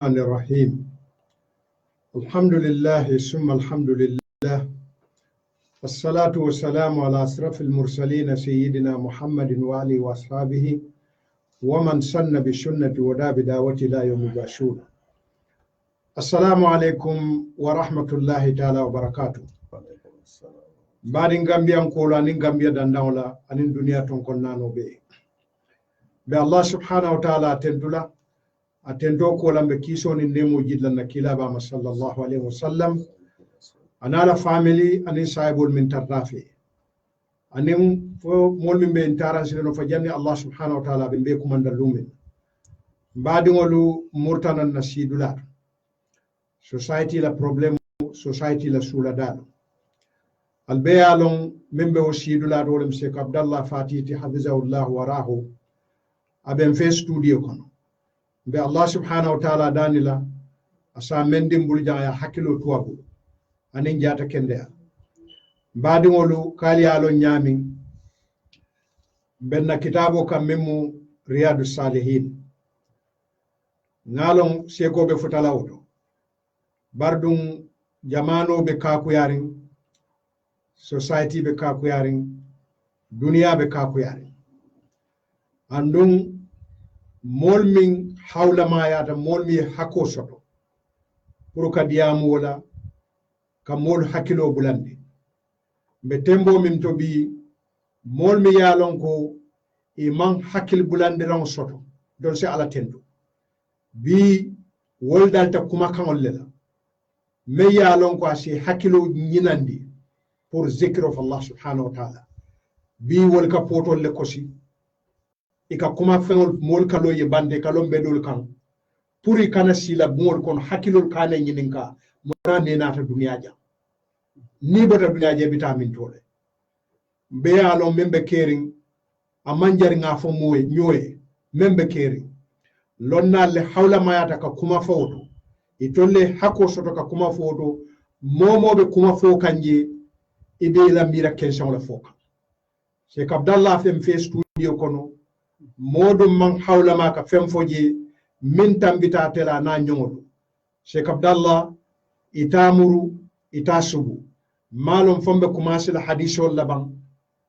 الرحيم الحمد لله ثم الحمد لله الصلاة والسلام على أشرف المرسلين سيدنا محمد وآله وأصحابه ومن سن بسنة ودعا بدعوته إلى يوم البعث. السلام عليكم ورحمة الله تعالى وبركاته. بعد غامبيا نقول أن غامبيا دانداولا أن الدنيا تنقل نانو be Allah subhanahu wa ta'ala tendula atendo ko lambe kiso ni nemo jidlan na kila ba sallallahu alaihi wasallam anala family anin saibul min tarrafi anin fo mol min be intara sino fa janni Allah subhanahu wa ta'ala be kumanda lumin mbadi ngolu murtana nasidula society la problem society la sula dal albayalon membe wasidula dolem Sheikh Abdallah Fatiti hafizahullah warahu aben fe studio kono be Allah subhanahu wa ta'ala danila asa mendim bulja ya hakilo tuwabu anin jata kende mbadi ngolu kali alo nyami benna kitabo kam memu riyadus salihin ngalon seko be futalawdo bardum jamano be kaku yarin society be kaku yarin dunia be kaku yarin andum mol min hawla ma yata mol mi hako soto pour ka diamu wala ka mol hakilo bulande be tembo min to bi mol mi yalon ko iman hakil bulande ran soto don se ala tendo bi wol dalta kuma kanol lela me yalon ko asi hakilo nyinandi pour zikr of Allah subhanahu wa ta'ala bi wol ka potol le kosi ika kuma fengol mol kalo ye bande kalo bedol kan puri kana sila mol kon hakilol kana nyininka mona ne nata duniya ja ni bota duniya je vitamin tole be alo membe kering amanjari nga fo moy nyoy membe kering lonna le hawla mayata ka kuma foto itolle hako soto ka kuma foto momo be kuma fo kanje ibe la mira kension la foka Sheikh Abdallah fem fe studio kono modum man hawla ma ka fem foje min tambita tela na nyongolu Sheikh Abdallah itamuru itasubu malum fombe commencer la hadith laban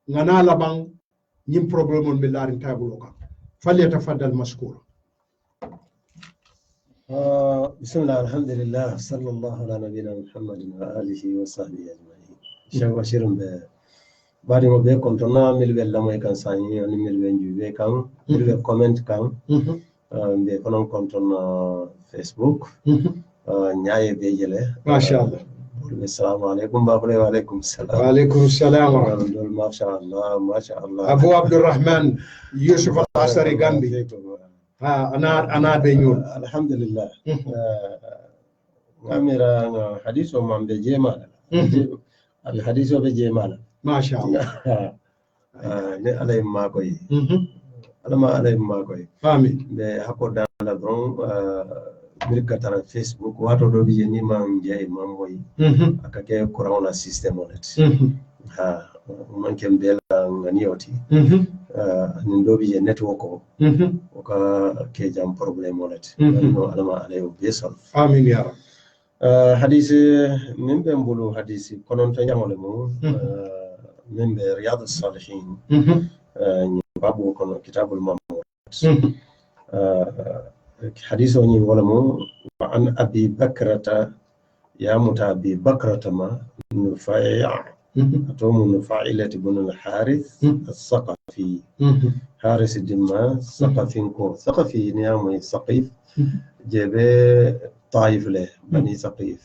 ngana laban nyim problème on billahi tabuloka falyatafaddal mashkur. Bismillah alhamdulillah sallallahu ala nabiyina Muhammadin wa alihi wa sahbihi ajma'in. Sheikh Bashirum be bari mo be kontona milbe lamoy kan sanyi on milbe njube kan milbe comment kan be konon kontona Facebook nyaaye be jele mashallah assalamu alaikum wa alaikum salam wa alaikum salam wa rahmatullah mashallah Abu Abdurrahman Yusuf al-Asari Gambi ha ana be nyul alhamdulillah ngamira hadithu mambe jema al hadithu be jema mashallah ne alay ma koy alama alay ma koy amin be hakoda la don mirkatara Facebook wato do bi ni man jey man moy akake corona system onet ha man kem bela ngani oti ni do bi network o ka ke jam problem onet no alama alay be sol amin ya rab hadisi min be mbulu hadisi konon to nyamole mo من رياض الصالحين بابو كنا كتاب المامور حديث ولمو عن أبي بكرة يا متى أبي بكرة ما نفاع أتوم نفاعلة بن الحارث الثقفي حارس الدماء ثقفي نيام ثقيف جاب طائف له بني ثقيف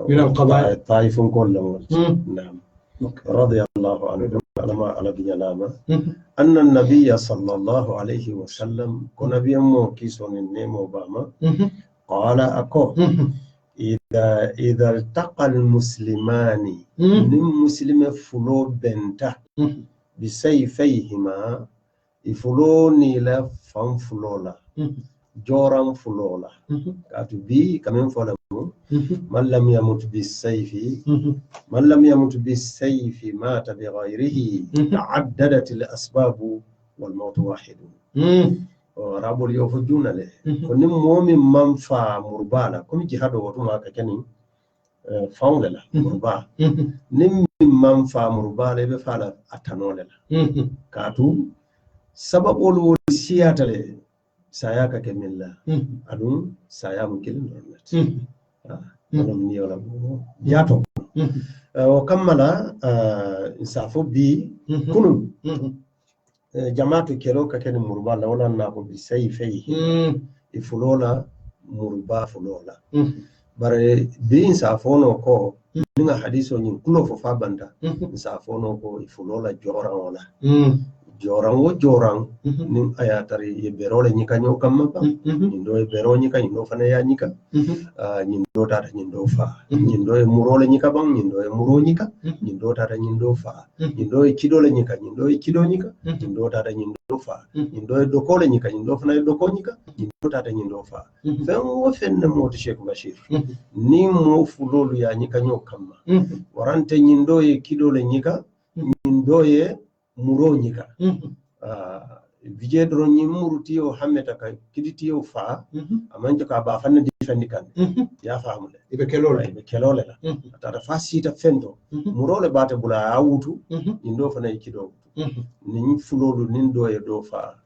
من القبائل طائف كلهم نعم رضي الله عنه على بنيامة أن النبي صلى الله عليه وسلم كنا بيمو كيسون النيمو باما قال أكو إذا التقى المسلمان من مسلم فلو بنتا بسيفيهما يفلوني لا فنفلولا جوران فلولا كاتو بي كمين فلو من لم يمت بالسيف مات بغيره تعددت الأسباب والموت واحد rabol yo fo junale ko nim momi manfa murbala comme jihado wotuma ka kani fawle la murba nim manfa murbala be fala atanole la katu sababol wol siyatale saya ka kemilla adum saya mungkin dornet manam ni wala jato o kammala insafo bi kunum jamaatu kelo ka ken murba la wala na ko bi sayfay ifulola murba fulola bare bi insafo no ko ninga hadiso nyin kulo fo fabanda insafo no ko ifulola joran wala joran wo joran nin ayatari ye berole nyika nyo kamma ba nyindo e bero nyika nyindo fana ya nyika nyindo tata nyindo fa nyindo e murole nyika bang nyindo e muro nyika nyindo tata nyindo fa nyindo e kidole nyika nyindo e kido nyika nyindo tata nyindo fa nyindo e dokole nyika nyindo fana e doko nyika nyindo tata nyindo fa fen wo fenne moti Sheikh Bashir ni mo fulolu ya nyika nyo kamma warante nyindo e kidole nyika nyindo e muro nyika vije dron nyi murutiyo hameta ka kiditiyo fa amanje ka ba fanna difendi kan ya faamule ibe kelole la atata fasita fendo murole bate bula awutu indo fana ikido nin fulolu nin do e do fa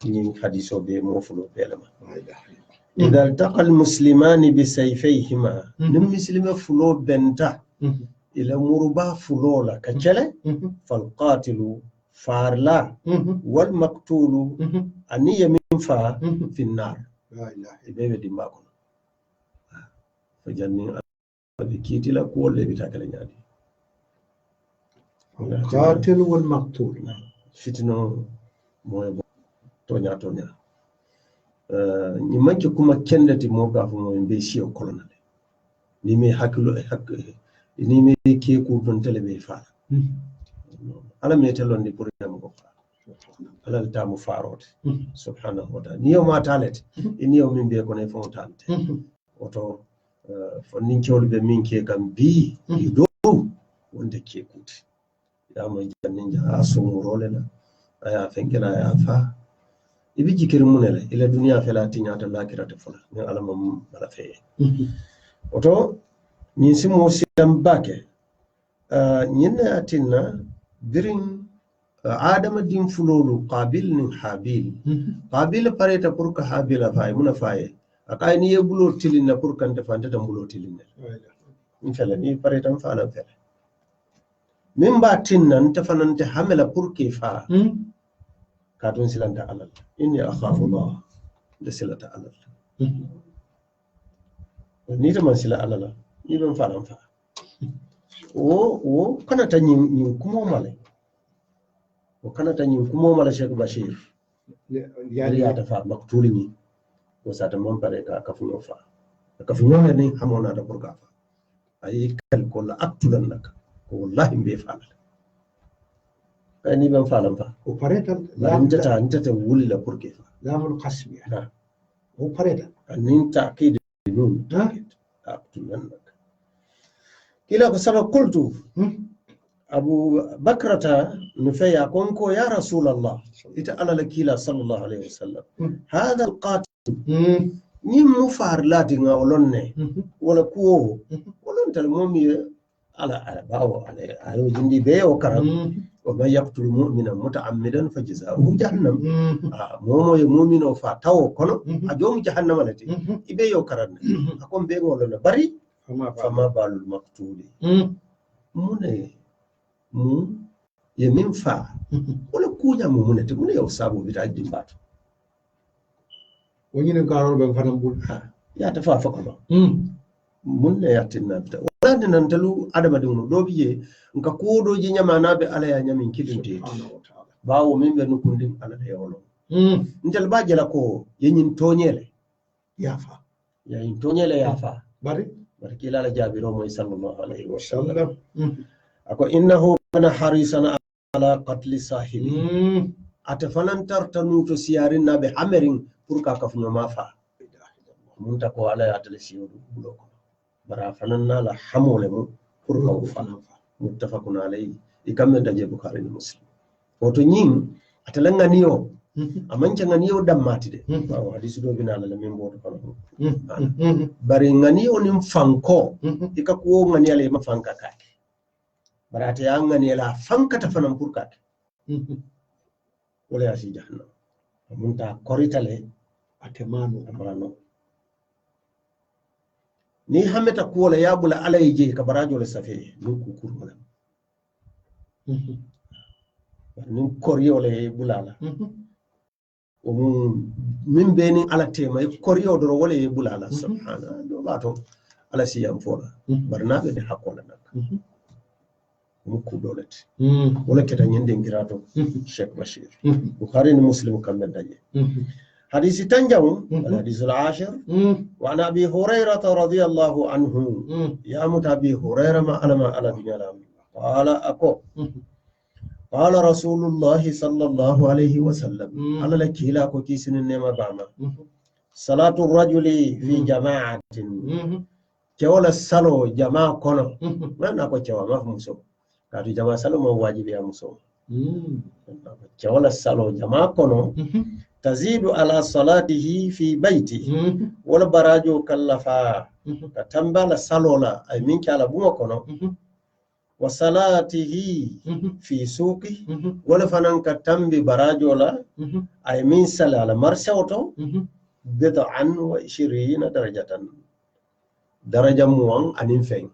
nin hadiso be mo fulo belema idha altaqa almuslimani bisayfayhima nim muslima fulo benta ila muruba fulola kacele falqatilu farla wal maqtulu aniya min fa fi an-nar la ilaha illa dimba ko fajanni abi kitila ko le bitakale nyadi qatil wal maqtul fitno moy tonya ni manke kuma kendati mo gafo mo be siyo kolonale ni me hakilo ni me ke ko don telebe fa ala me telon di pour yam ko ala ta mu farot subhanahu wa ta'ala niyo ma talet niyo min be ko ne fo tante oto fo nin ciolu be min ke kam bi do wonde ke kuti ya mo jannin ja asumu role na aya fenkela ya fa ibi jikir munele ila dunya fela tinyata lakirata fula ni ala mam bala fe oto ni simo siam bake nyinna atinna birin adama din fulolu qabil nin habil qabil pareta pour que habila fay muna faye akay ni yebulo tilina pour kante fante tambulo tilina inshallah ni pareta fala fele min ba tinna nta fanante hamela pour que fa kadun silanta alal inni akhafu Allah da silata alal ni ta man sila alala ni ban faran fa o kana ta yin kuma male o kana ta yin kuma mala Sheikh Bashir ya ta fa maktuli ni o sa ta man pare ka kafu fa kafu ne hamona da burka fa ayi kal ko la aktulan naka ko wallahi be fa ni ban falan fa o pareta nta ta wuli la burke fa lamul qasmi o pareta nin ta'kid nun aktulan naka kila ko sama qultu abu bakrata nufaya konko ya rasulullah ita ala lakila sallallahu alaihi wasallam hada alqatil ni mufar lati nga olonne wala ko olon tal momi ala bawo ala ayo jindi be o karam wa man yaqtul mu'mina muta'ammidan fajza'uhu jahannam momo ye mu'mino fa tawo kono a jomu jahannama lati ibe yo karanne akon be ngolona bari fama balul maqtuli mune mu ye min fa wala kunya mu munete mune yo sabu bita dimbato woni ne garol be fanam bul ya ta fa ko munne yatinna bita wala nan talu adama dum do biye nka kodo ji nyama nabe ala ya nyamin kidinte bawo min be nukundim ala de yolo ntel ba jela ko yenyin tonyele yafa yin tonyele yafa bari kila la jabiro moy sallallahu alaihi wasallam ako innahu kana harisan ala qatl sahibi atafanan tartanu to siyarin nabe hamerin pour ka kafno mafa mun ta ko ala ya tele siyodu buloko bara fananna la hamole mu pour ka fa muttafaqun alayhi ikamme daje bukhari ni muslim oto nyin atalanga niyo amanca ganiyo dammati de waaw hadisi do bina la min boto kono bari ganiyo nim fanko ika ko ganiya le ma fanka kake barate ya ganiya la fanka ta fanan purkake wala ya fi jahannam munta koritale atemano amano ni hameta kuwala yabula alay je ka barajo le safe nun ku kurmala nun koryo le bulala o min beni ala tema koryo do wala e bulala subhana do bato ala siyam fola barnabe de hakola nak mu ku dolet wala keta nyende ngirato Sheikh Bashir Bukhari ni Muslim kambe daje حديث تنجم الحديث العاشر وعن أبي هريرة رضي الله عنه يا مت أبي هريرة ما أنا بنيلام قال أكو قال رسول الله صلى الله عليه وسلم على لك لا كيسن النما بعما صلاة الرجل في جماعة كولا السلو جماعة كنا ما نأكو كوا ما في مسوم كاتو جماعة سلو ما واجب يا مسوم كولا السلو جماعة كنا تزيد على صلاته في بيته ولا براجو كلفا تتنبال الصلولا أي منك على بوكنا وصلاته في سوقه ولا فنانك تنبي براجو لا أي من سلا على مرسوتو بضعا و20 درجة موان أنفين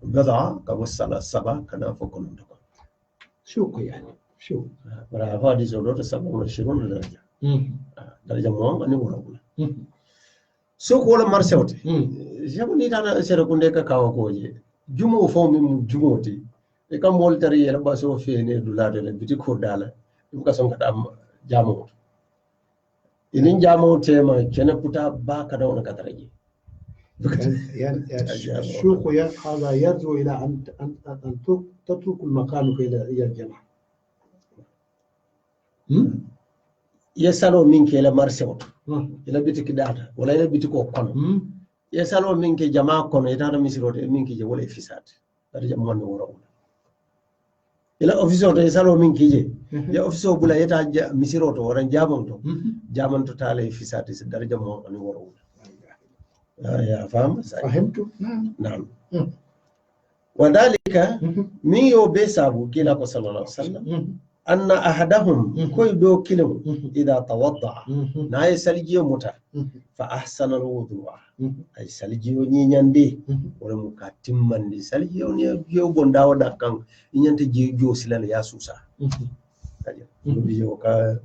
بضعة كبصلا السبع كنا فوقنا شو يعني شو برافو دي زودو 27 درجة درجة موان أني وراولا سوق ولا مرسوتي جابو نيتانا سيركوندي كاكاو كوجي jumo fo min jumoti e kam moltari yela baso fene dulade le biti ko dala dum ka son kada jamo inin jamo tema kene puta ba kada on kadaraji يعني السوق هذا يرجو الى ان تترك المكان الى الجماعه yesalo min ke la marché oto ila biti kidata wala ila biti ko kono yesalo min ke jama kono ita misiro de min ke je wala fisat dari jam mon woro ila office oto yesalo min ke je ya office o bula ita misiro to wala jamon to tale fisat dari jam mon woro يا فهم فهمت نعم وذلك ميو بيسابو كلا صلى الله عليه وسلم أن أحدهم كوي دو كيلو إذا توضع ناي سلجيو متى فأحسن الوضوء أي سلجيو نياندي ولا مكاتم من دي سلجيو نيو بنداو دكان نيانتي جو سلال يا سوسا بيجو كا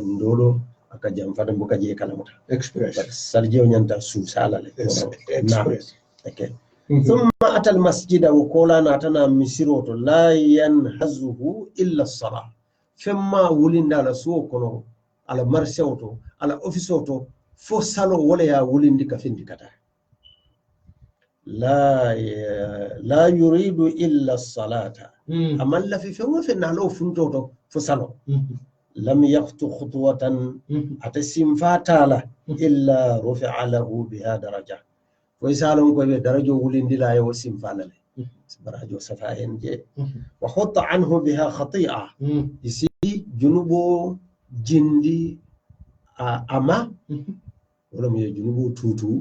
ndolo aka jam fata buka je kala mota express سلجيو نيانتا سوسا لا express okay ثم أتى المسجد وقولا ناتنا مسيروتو لا ينهزه إلا الصلاة فما ولين على سوقنا على مرسوتو على أوفيسوتو فصلوا ولا يا ولين ديك فين ديكتا لا يريد إلا الصلاة أما لا في فما في نالو فنتوتو فصلوا لم يخطو خطوة أتسم فاتالا إلا رفع له بها درجة ويسالون كوي درجه ولندي لا يوسم فالله براجو صفاين جي وخط عنه بها خطيئه يسي جنوبو جندي اما ولم يجنوبو توتو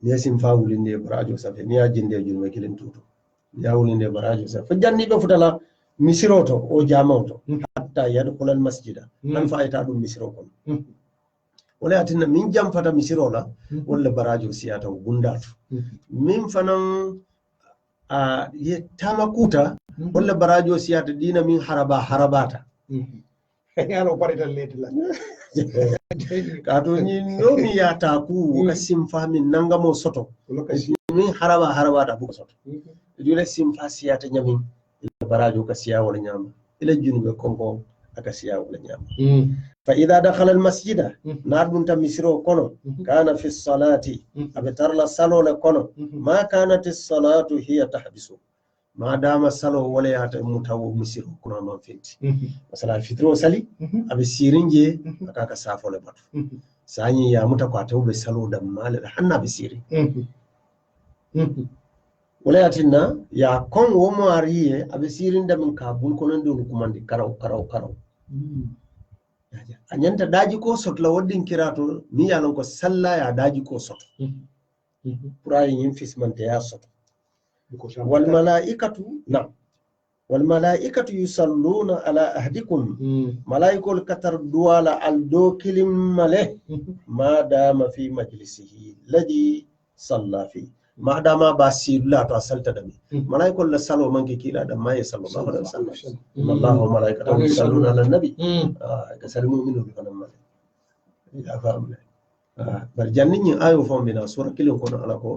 نيسم فاولندي براجو صفا نيا جندي جنوبو كلين توتو نيا ولندي براجو صفا فجاني بفتلا مسيروتو او جاموتو حتى يدخل المسجد من فايتا دو مسيروكم wala atina min jam fata misirola wala barajo siyata gundatu min fanan ye tamakuta wala barajo siyata dina min harabata yalo parita letla kato ni no mi yata ku ka simfa min nangamo soto min harabata bu soto dole simfa siyata nyamin barajo ka siya wala nyama ila junube konko aka siya wala nyama فإذا دخل المسجد ناربون تمسيرو كونو كان في الصلاة أبتر الصلاة لكونو ما كانت الصلاة هي تحبسه ما دام الصلاة ولا يتمتو مسيرو كونو ما فينت مثلا الفطر وصلي أبي سيرينجي أكاك سافو لباتو ساني يا متكو أتو بسالو دمال حنا بسيري walayatinna ya kon wo mo ariye abe sirinda min ka bul kono ndul kumandi karaw anyanta daji ko sotla woddin kirato mi yalon ko salla ya daji ko soto pura yin fismante ya soto wal malaikatu na wal malaikatu yusalluna ala ahdikum malaikul katar duwala al do kilim male ma dama fi majlisihi ladhi salla fi ma dama basilla to salta dami malaikul la salo manke kila da mai sallallahu alaihi wasallam wallahu wa malaikatahu yusalluna ala nabi ka salimu minhu bi kanam male ya famle bar jannin ayo fombina sura kilin kono ala ko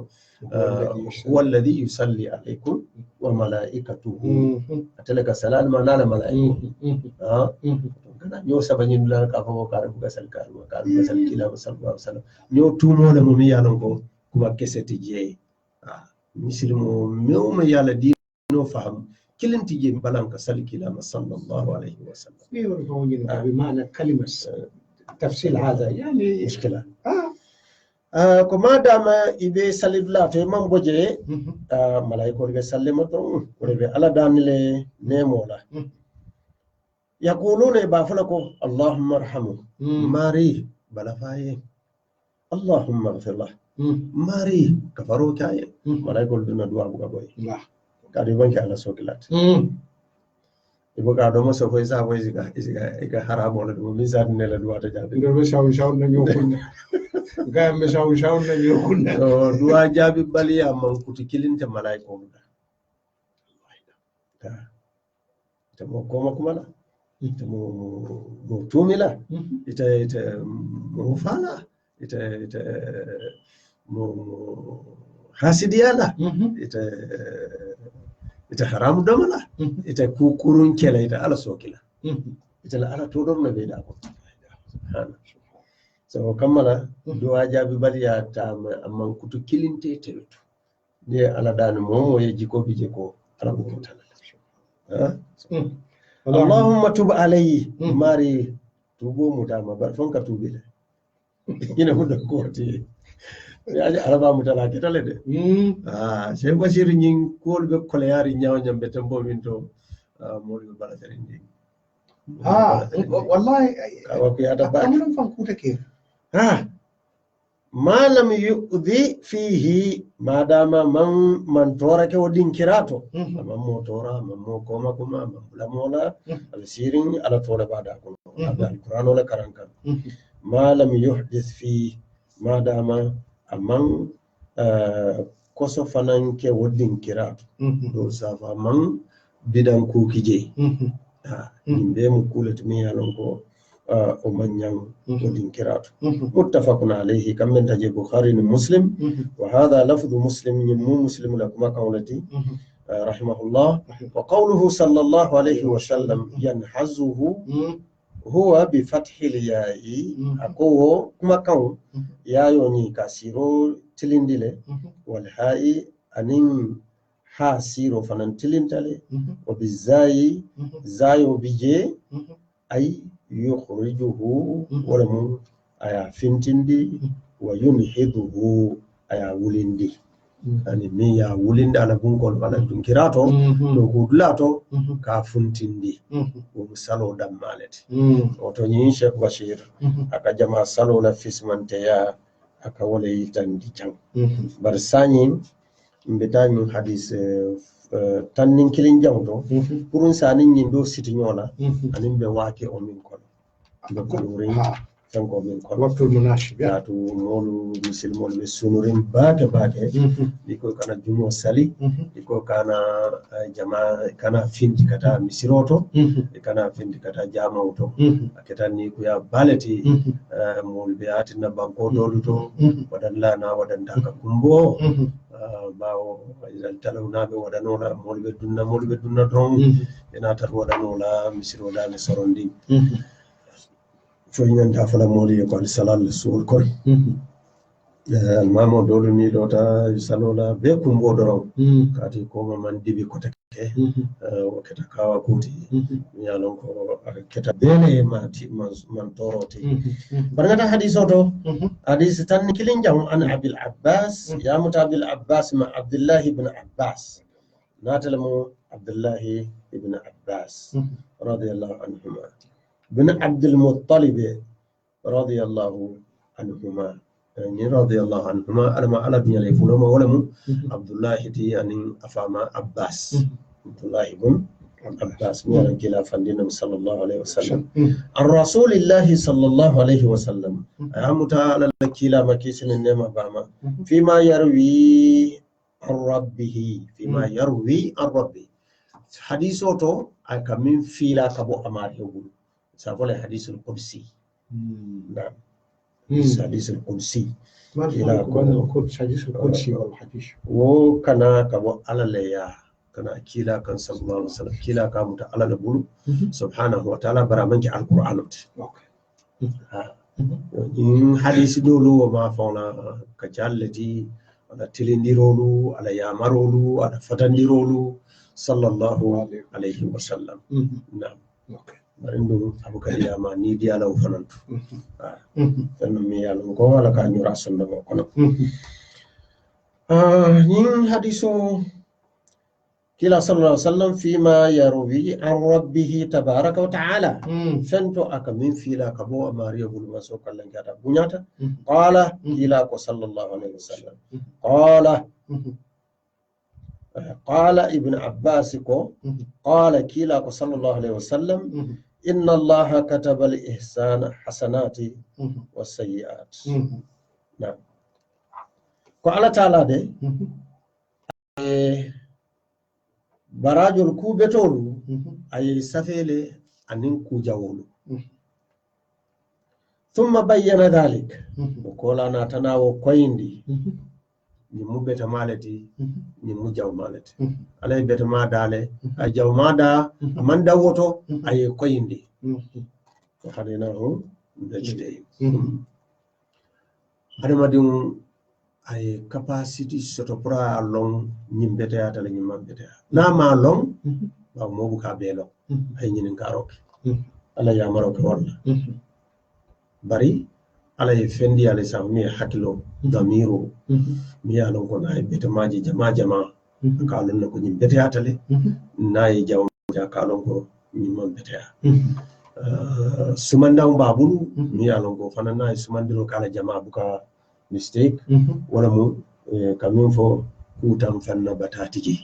huwa alladhi yusalli alaykum wa malaikatuhu atalaka salal manala malaiku kana nyo sabanyin la ka ko ka buga sal ka sal kila sallallahu alaihi wasallam nyo tumo le mum yalon ko kuma keseti je muslimu mewma yala dino faham kilinti je balanka sal kila sallallahu alaihi wasallam بمعنى كلمة تفصيل هذا يعني مشكلة كما دام إبي سالب لا في من بوجه ملاك ورجع سلم تون ورجع على دانيل نيمولا يقولون بافلكو اللهم ارحمه ماري بلا فاي اللهم اغفر له ماري كفروا كاي ملاك ولدنا دعاء بقى لا كاري بنك على سوكلات ibo ka do mo so ko isa ko ika haram wala do mi sa ne la duwata jabe ndo be shaw na ñokunna ga me shaw na ñokunna duwa jabi baliya man kuti kilinta malaiko da ta mo koma kuma la ita mo tumila ita mo fala ita mo hasidiyala ita haramu damala ita kukurun kela ita ala sokila ita la ala todor na be da ko so kammala duwa jabi baliya ta amman kutu kilinte teto ne ala dan momo ye jiko bije ko ala ko tala Allahumma tub alayhi mari tubo mutama bar fonka tubile ina hudda ko ti ya araba mutala ketale de Sheikh Bashir nyin kol be kolayari nyaaw nyambe tembo minto moli bala tare ndi wallahi kawa ko yata ba amul fan kuta ke ma lam yu'dhi fihi madama man tora ke wodin kirato man mo tora man mo koma kuma man bula mola al sirin ala tora bada ko al-Qur'an wala karanka ma lam yuhdith fi madama amman koso fanan ke wodin kirato do safa man bidan ku kije nimbe mu kulat mi yalon ko o manyan wodin kirato muttafaqun alayhi kam min taji bukhari ni muslim wa hadha lafdhu muslim yimmu muslim lakum qawlati rahimahullah wa qawluhu sallallahu alayhi wa sallam yanhazuhu huwa bi fathi al-ya'i akowo kuma kan yayo ni kasiro tilindile wal ha'i anin ha siro fanan tilintale wa bizai zayo bije ay yukhrijuhu wala mun aya fintindi wa yunhiduhu aya wulindi ani mi ya wulinda ala bunkol bala dum kirato do gudlato ka funtindi o salo dammalete o to nyi Sheikh Bashir aka jama salo la fismante ya aka wala yitandi jam bar sanyi mbetani hadis tannin kilin jawto purun sanin nyindo siti nyola anin be wake o min kono be ko rin tanko min kono waqtul munashib ya to molu muslimol be sunurin baake diko kana jumo sali diko kana jama kana findi kata misiroto kana findi kata jamawto aketa ni ko ya baleti mol be atina banko doluto wadalla na wadanda ka kumbo bawo idal talawna be wadanola mol be dunna don ena tar wadanola misiro dal sorondi فين دافلا مولي قال سلام السور كل المامو دولو ني دوتا يسالولا بكم بودرو كاتي كوما من ديبي كوتا ke o keta kawa kuti ya lon ko keta bele man toroti barngata hadiso to hadis tan kilin jam an abil abbas ya mutabil abbas ma abdullah ibn abbas natalamu abdullah ibn abbas radiyallahu anhuma bin abdul muttalib radiyallahu anhuma ni radiyallahu anhuma alama ala binyale fulama walamu abdullah ti yani afama abbas abdullah ibn abbas wala kila fandina sallallahu alaihi wasallam ar rasulillah sallallahu alaihi wasallam amuta ala kila makisin nema bama fima yarwi ar-rabbih fima yarwi ar-rabbi hadiso to akamin fila kabo amari hugul sabole hadisul qudsi na'am حديث القدسي إلى حديث القدسي والحديث وكان كبو على ليا كان كيلا كان صلى الله عليه وسلم كيلا كان على نبول سبحانه وتعالى برامج القرآن إن حديث دولو وما فونا كجالتي على تلنديرولو على يامرولو على فتنديرولو صلى الله عليه وسلم نعم barindu abukar yama ni dia law fanantu tan mi yalla ko wala ka nyura sunna ko kono nin hadiso kila sallallahu alaihi wasallam fima yarwi an rabbih tabaraka wa ta'ala fanto akamin fila kabo amariya bul maso kallan gata bunyata qala kila ko sallallahu alaihi wasallam قال ابن عباس قال كيلا صلى الله عليه وسلم إن الله كتب الإحسان حسنات والسيئات نعم قال تعالى ده براجل كوبتولو أي سفيلة أنين كوجاولو ثم بين ذلك وقال أنا تناو كويندي ñimu beta malati ñimu jaw malati alay beta ma dale ay jaw ma da amanda woto ay koyindi ko hadina ho dajide adama dum ay capacity soto pra long ñim beta ya tala ñim beta na ma long ba mo bu ka belo ay ñinin karok ala ya marok wala bari ala ye fendi ala sa mi hakilo damiro mi ya lon ko na beta maji jama ka lon ko nyim beta atale na ye jaw ja ka lon ko nyim beta sumanda babulu mi ya lon ko fana na sumandiro kala jama buka mistake wala mu kamin fo kutam fanna batatiji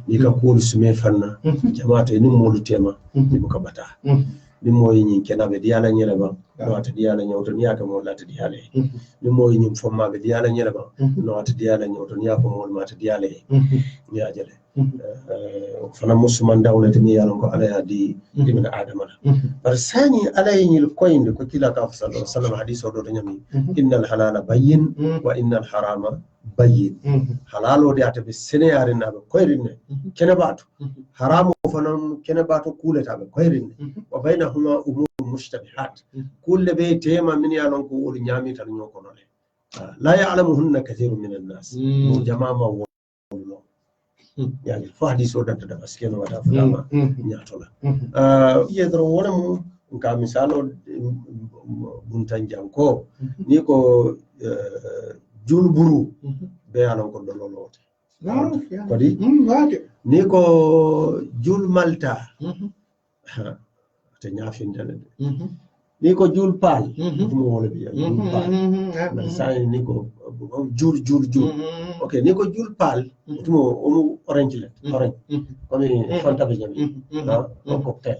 ni ka ko sume fanna jama to ni molu tema ni buka bata ni moy ñi kenabe diala ñere ba no ata diala ñawto ni aka mo lata diala ni moy ñi fomma be diala ñere ba no ata diala ñawto ni aka mo mata diala ya jale fana musulman dawlati ni yalla ko ala di ibn adam bar sani ala ñil koyinde ko kila ka sallallahu alaihi wasallam hadith o do ñami innal halala bayyin wa innal harama bayyin halalo de ata be seneyare nabe koyrinne kene batu haramu fanam kene batu kuleta be koyrinne wa bainahuma umur mushtabihat kulle be tema min yalon ko wol ñami tan ñoko nole la ya'lamuhunna kathirun min an-nas jamaa ma يعني فهدي سودة تدرسكين ولا فلما نياتولا يدرون ولم كمثال بنتانجانكو نيكو جول برو بيانو كدولولوت كدي نيكو جول مالتا تنيافين دل نيكو جول بال مو ولا بيا جول بال ساي نيكو جول اوكي نيكو جول بال tumo omu orange comme fanta be jami no cocktail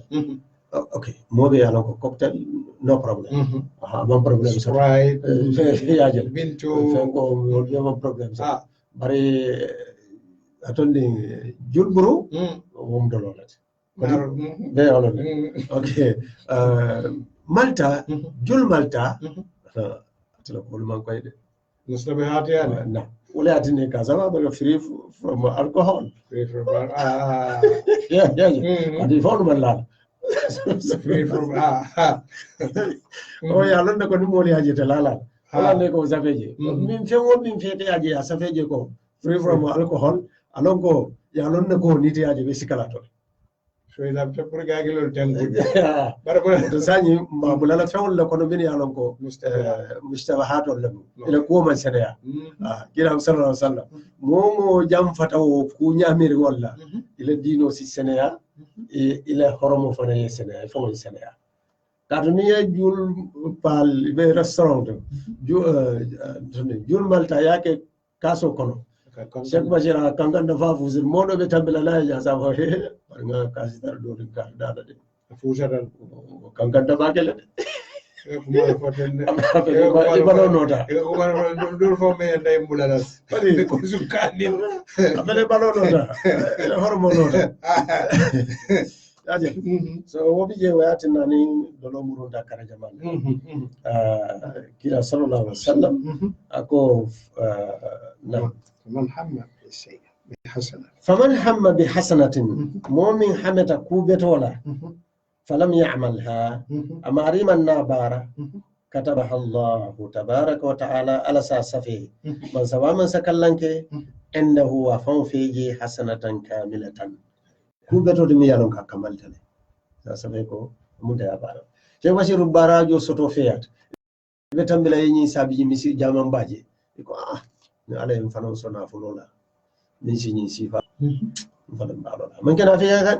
okay mobe ala ko cocktail no problem bon problem right ya jël bintu ko no problem bari atondi julburu mom do lolat be ala okay malta jul malta atla ko man koy de mustabe hati yani na wala atine kazama ba free from alcohol yeah adi phone malla free from oh ya landa ko ni moli haje talala wala ne ko safeje min fete haje safeje ko free from alcohol alon ko ya lon ne ko niti aje be sikala to so ila to pour gagilol tangu to sañi ma bulala fewol le kono min ya lon ko mustabahatol le ila ko man seneya kila sallallahu alaihi wasallam momo jam fatawo ku nyamiri walla ila dino si seneya ila horomo fana ye seneya fo mo seneya kadu ni jul pal be restaurant jul malta yake kaso kono Sheikh Bashir kanganda fa fuzir modo be tambila la ya sa fa nga kasi tar do ka dada de fusadan kanganda ba kele de kuma fotel ibalo nota kuma dur fo me nday mulala be ko sukani abele balo nota hormo nota aje so wobi je wayati nani dolo muru da kara jaman kila sallallahu alaihi wasallam ako na فمن هم بحسنة مؤمن حمت كوبتولا فلم يعملها أماريم النابارة كتبها الله تبارك وتعالى على ساسفه من سوى من سكلنك عنده وفن فيجي حسنة كاملة كوبتو دمي يالونك كمالت له ساسفيكو مدى بارا شيخ بشير باراجو سوتو فيات بتنبلا يني سابي ميسي جامن باجي يكو على ينفنون صنع فلولا نسي نسيفا فلان بالولا من كان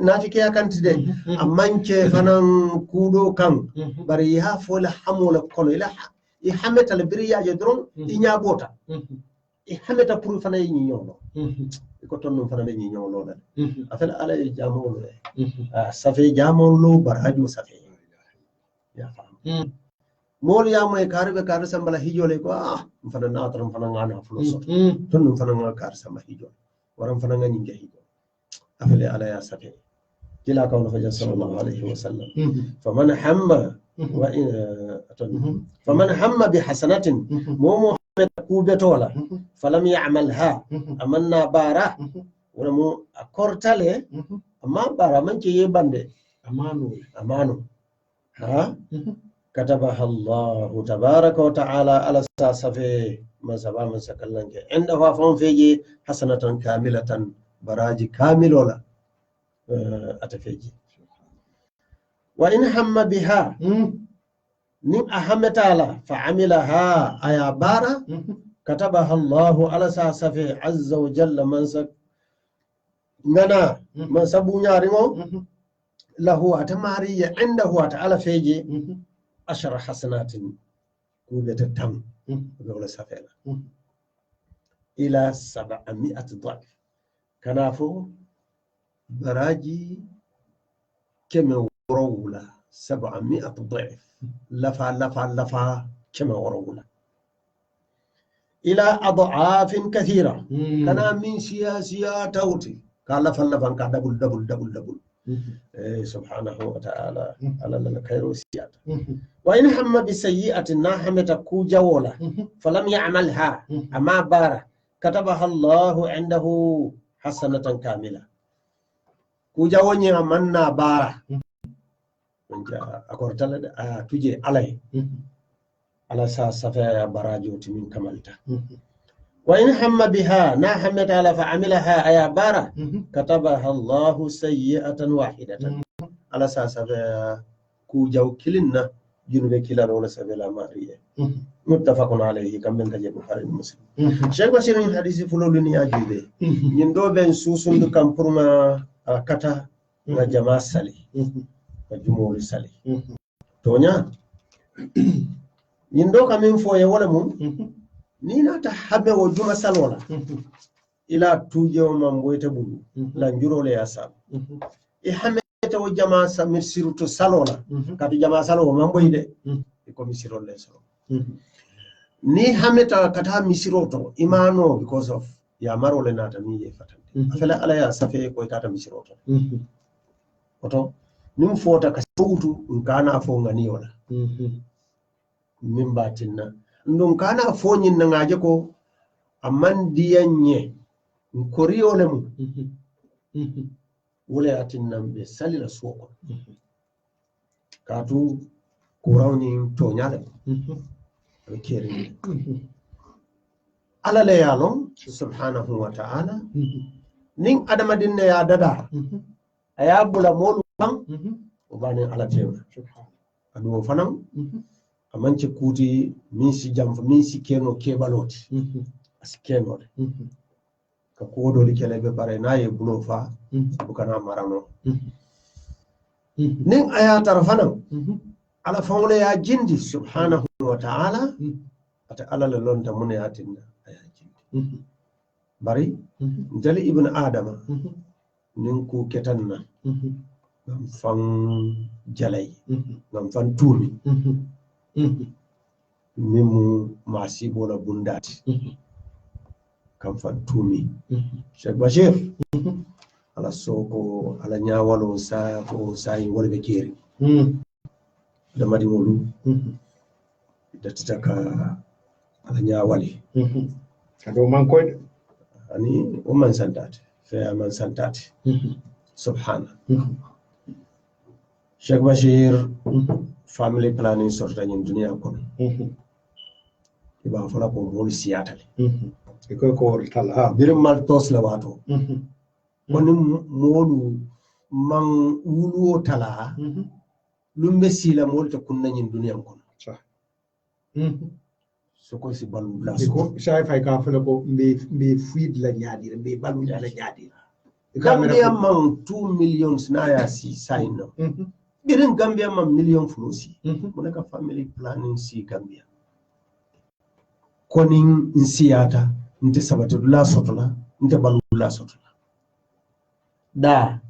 نافيك يا كانت دي أمانك فنان كودو كان بريها فولا حمولا كونو إلا يحمت البريا جدرون إنيا بوتا يحمت برو فنا ينيونو يكتون فنا ينيونو أفل على جامون سفي جامون لو برهجو سفي يا فهم mol ya moy karbe kar sambala hijole ko fana natram fana ngana floso tun fana ngana kar samba hijole waram fana ngani nge hijo afale ala ya safe kila kaw fa sallallahu alaihi wasallam faman hamma wa faman hamma bi hasanatin momo kubetola falam ya'malha amanna bara wala mo akortale amma bara manke yebande amanu ha كتبها الله تبارك وتعالى على ساسفه من سبا من سكلنك عنده فون فيجي حسنة كاملة براجي كامل ولا أتفيجي وإن هم بها نم أهمت على فعملها أيا بارا كتبها الله على ساسفه عز وجل من سك ننا من سبونيا ريمو له أتماري عنده تعالى فيجي 10 حسنات كوبة التم ولا سفينة إلى 700 ضعف كنافو براجي كم ورولا 700 ضعف لفا كم ورولا إلى أضعاف كثيرة كنا من سياسيا توتي قال لفا كان دبل سبحانه وتعالى على الخير والسيادة وإن هم بسيئة ناحمة كوجولا فلم يعملها أما بارا كتبها الله عنده حسنة كاملة كوجوني منا بارا أقولت تجي عليه على سفيا براجوت من كمالته وإن هم بها ناحمة على فعملها أيا بارا كتبها الله سيئة واحدة على سفيا كوجو كلنا جنوب كلا ولا سبيلا ماريا متفق عليه كم من كجب البخاري ومسلم شيخ بشير من حديث فلولني أجيبه يندو بين سوسن كم فرما كتا وجماع سالي وجمهور سالي تونيا يندو كمين فوي ولا مون نينا تحبه وجمع سالولا إلى توجه ومبويته بلو لانجرو لياسال إحمد to jama samir siruto salola kati jama salo mamboyde ko misiro le salo ni hameta kata misiroto imano because of ya marole nata mi ye fatande afela ala ya safe ko kata misiroto oto nim fota ka tutu ngana fo ngani wala mimbatinna ndum kana fo nyin ngaje ko amman diyanye koriole mu wala atinnan be salila soko katu kurawni to nyale keri ala le yalo subhanahu wa ta'ala ning adama dinne ya dada aya bula molu kan o bani ala tewa adu fanam amanci kuti min si jamfa min si keno kebaloti asi keno ka kodo li kele be bare na ye bulo fa bukana marano nin aya tarfanam ala fawle ya jindi subhanahu wa ta'ala ata ala la lonta mun ya tinna aya jindi bari ndali ibn adama nin ku ketanna ngam fan jalay ngam fan tumi mimu masibo la bundati kam fan tumi Sheikh Bashir ala soko ala nyawalo sa ko sai wolbe keri da madi molu da titaka ala nyawali ado man koy ani o man santati fe man santati subhana Sheikh Bashir family planning sorta nyin dunia kono iba fola ko mol siyatale ko ko tala birim mal tos la wato woni molu man wuluo tala lumbe sila mol ta kunna nyin dunia kono so ko si balu la ko sai fay ka fala ko mbe fuid la nyaadi mbe balu la nyaadi Gambia man 2 million na ya si sign no birin Gambia man million flusi mun ka family planning si Gambia konin nsiyata nte sabata dula sotola nte balu dula sotola da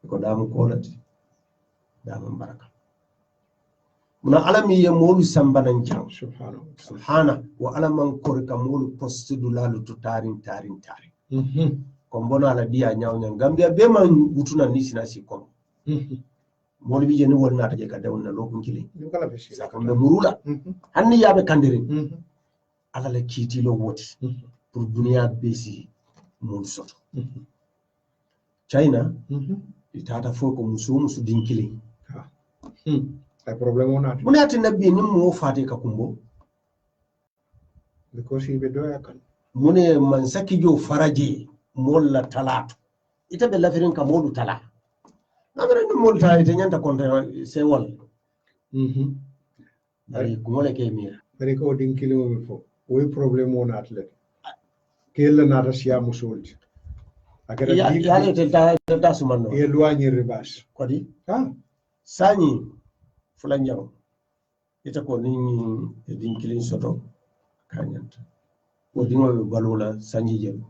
ko da mu kolati da man baraka muna alami ye molu sambanan jang subhana wa alaman korka molu postu dula lutu tarin kombona ala dia nyawnya Gambia be man butuna nisina si kom molu bi jeni wonna ta jega dawna lokun kili sakambe murula hanni yabe kandiri ala la kiti lo woti pour dunia besi mon soto China itata foko musu dinkili ay problème on ati mun ati nabi ni mo fate ka kumbo because he be do yakan mune man sakijo faraje molla talatu ita be lafirin ka modu tala namere ni mol ta ite nyanta konta se wal ay kumole ke mira bari ko dinkili mo fo oy problème on ati le kella nata siya musolti akara ya telta sumanno e loigner ribas kodi ha sani fulanjang ita ko ni dinkili soto kanyanta o dingo balula sanji jelo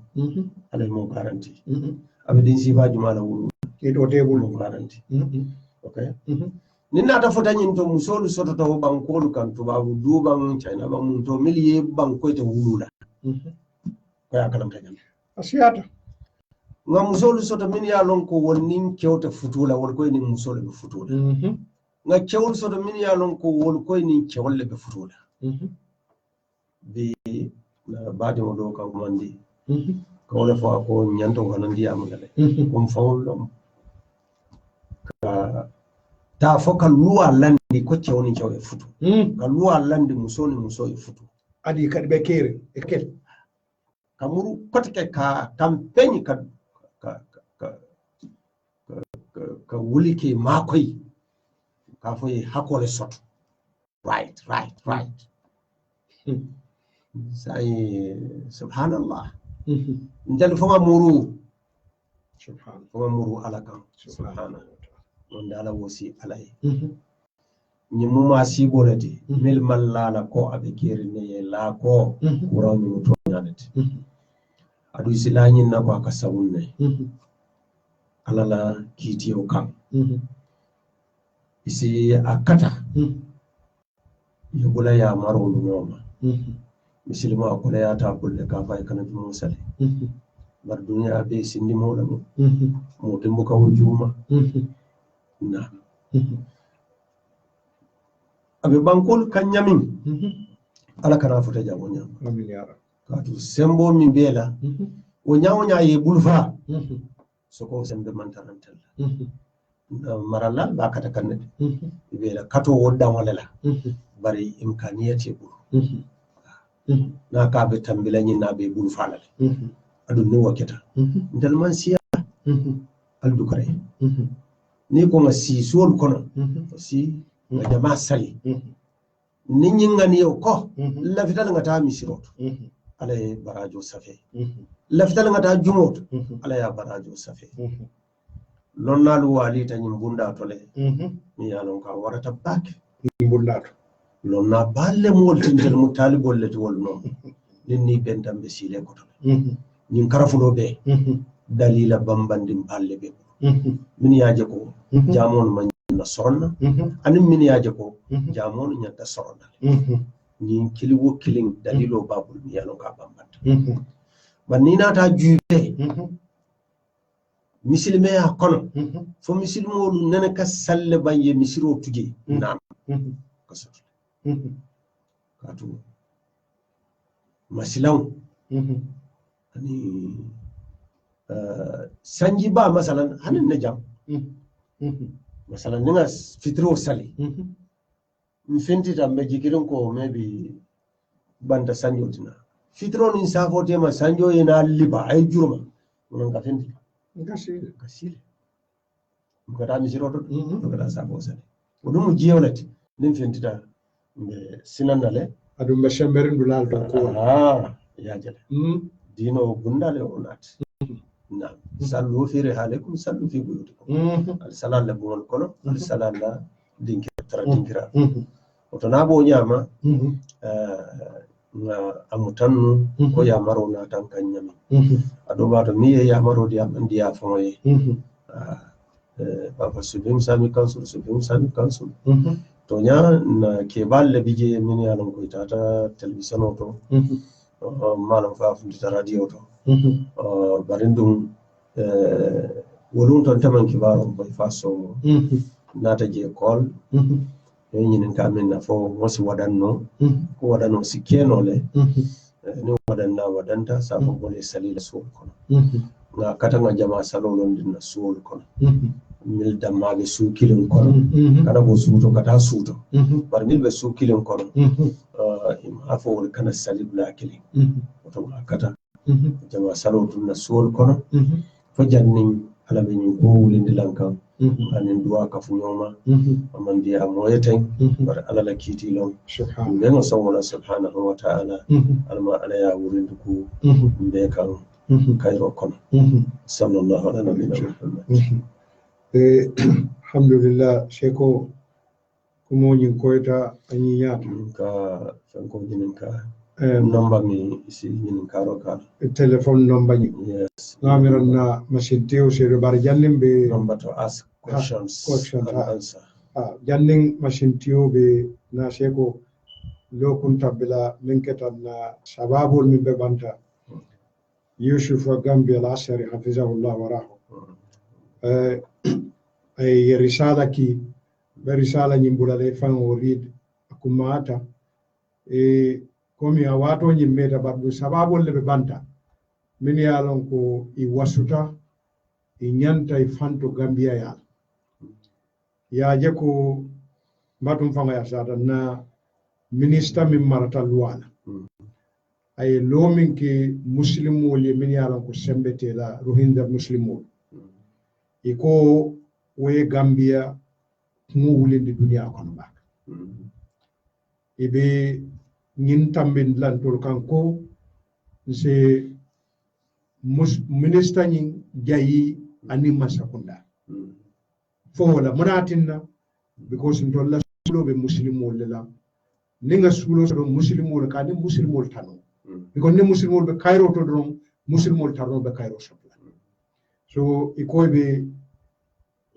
ala mo garanti abe din sifa jumala wulu e do tebul mo garanti okay ni nata fota nyin to musolu soto to bankolu kan to babu duban China ba mun to miliye banko te wulula ko ya kalam tan asiata ngam musolu soto min ya lon ko wonnin kewta futula wol koy ni musolu be futula nga kewul soto min ya lon ko wol koy ni kewolle be futula bi na bade mo do ka mandi ko wala fa ko nyanto wanandi amale kom fawlom ka ta foka luwa landi ko cewni cew e futu ka luwa landi musoni muso e futu adi kad be kere e kel kamuru kotike ka campagne ka wulike makoy ka foye hakole soto right sai subhanallah ndel foma muru alaka subhanallah on dala wosi alay ni muma sigolati mil mallala ko abe kerine la ko wuraw ni to nyanati adu silanyin na ko aka sawunne alala kitiyo kan isi akata yobula ya maro noma misilima akole ya ta kulle ka fa kana jumu sale bar duniya be sindi mola mo tembo ka wujuma na abe bankol kanyamin ala kana futa jago nyam amin ya rab katu sembo mi bela o nyawonya ye bulfa soko sembe mantarantel maralla ba kata kannade bela kato wodda wala bari imkaniyati bulu na ka be tambila nyi na be bulfa la adun ne waketa ndal man siya aldu kare ni ko nga si sol kono si nga jama sali ni nyingani yo ko la fital nga ta misirot ala barajo safe la fital nga ta jumot ala ya barajo safe lonnalu wali tan bunda tole mi yalon ka warata bake bunda to lonna balle mol tintel mu talibol leti wol non ninni bentambe sile ko to nyin karafulo be dalila bambandim balle be min yaje ko jamon man na soronna anim min yaje ko jamon nyanta soronna nyin kili wo killing dalilo babul mi yalon ka bambanta banina ta juube misilme ya kono fo misilmolu nene ka salle banye misiro tuje nam kasat katu masilaw ani sanji ba masalan hanin najam masalan ninga fitro sali mfenti tambe jikirin ko maybe banda sanjo tina fitro ni safo tema sanjo ina liba ay jurma non ka fenti kasile mkata misiro to mkata safo sali odum jiyolati nim fenti ta sinanale adum mashemberin dulal to ko ya jale dino gundale onat na sallu fi rihalikum sallu fi buyutikum al salal la bol kono al salal la dinkira oto na bo nyama na amutannu ko ya maro na tan kanyami ado ba to miye ya maro dia ndiya foye papa subim sami council to nya na ke balle bije min ya lon ko tata television auto malam fa fu radio to barindum wolun ton taman kibaro boy faso nata je call yin ka min na fo wasu wadanno ko wadanno sikeno le ni wadanna wadanta sabo bole salila sul kono na katanga jama salolon din na sul kono mil damage su kilin kono kada bo suto kata suto bar mil be su kilin kono afo kana salibla kilin to kata jama salotun na sul kono fo jannin ala be nyu ko wulindi lankam anin duwa ka fu nyoma amandi amoyeten bar ala la kiti lon subhanahu subhanahu wa ta'ala alma ala ya wurindu ku be kan kayro kono sallallahu alaihi wa sallam alhamdulillah sheko kumo nyin koyta anyi yaata ka fanko nyin ka number mi isi nyin karo ka telephone number ni yes ngamiran na machine teo sero bar jannim be number to ask questions and answer janning machine teo be na sheko lokun tabila minketan na sababul min be banta yusuf gambia al-ashari hafizahullah wa rahu ay risala ki be risala nyimbula le fan o read akumata komi awato nyimmeta bardu sababol le be banta min yalon ko I wasuta I nyanta I fanto gambia ya je ko batum fanga ya sada na minister min marata luwana ay lomin ke muslimo le min yalon ko sembete la rohingya muslimo iko we gambia mu wulindi dunia kono bak ibe nyin tambin lantol kanko se minister nyin jayi ani masakunda fo wala munatinna because ntolla sulo be muslimo la ninga sulo so muslimo ka ni muslimo tano because ni muslimo be kairo to dron muslimo tano be kairo so so ikoy be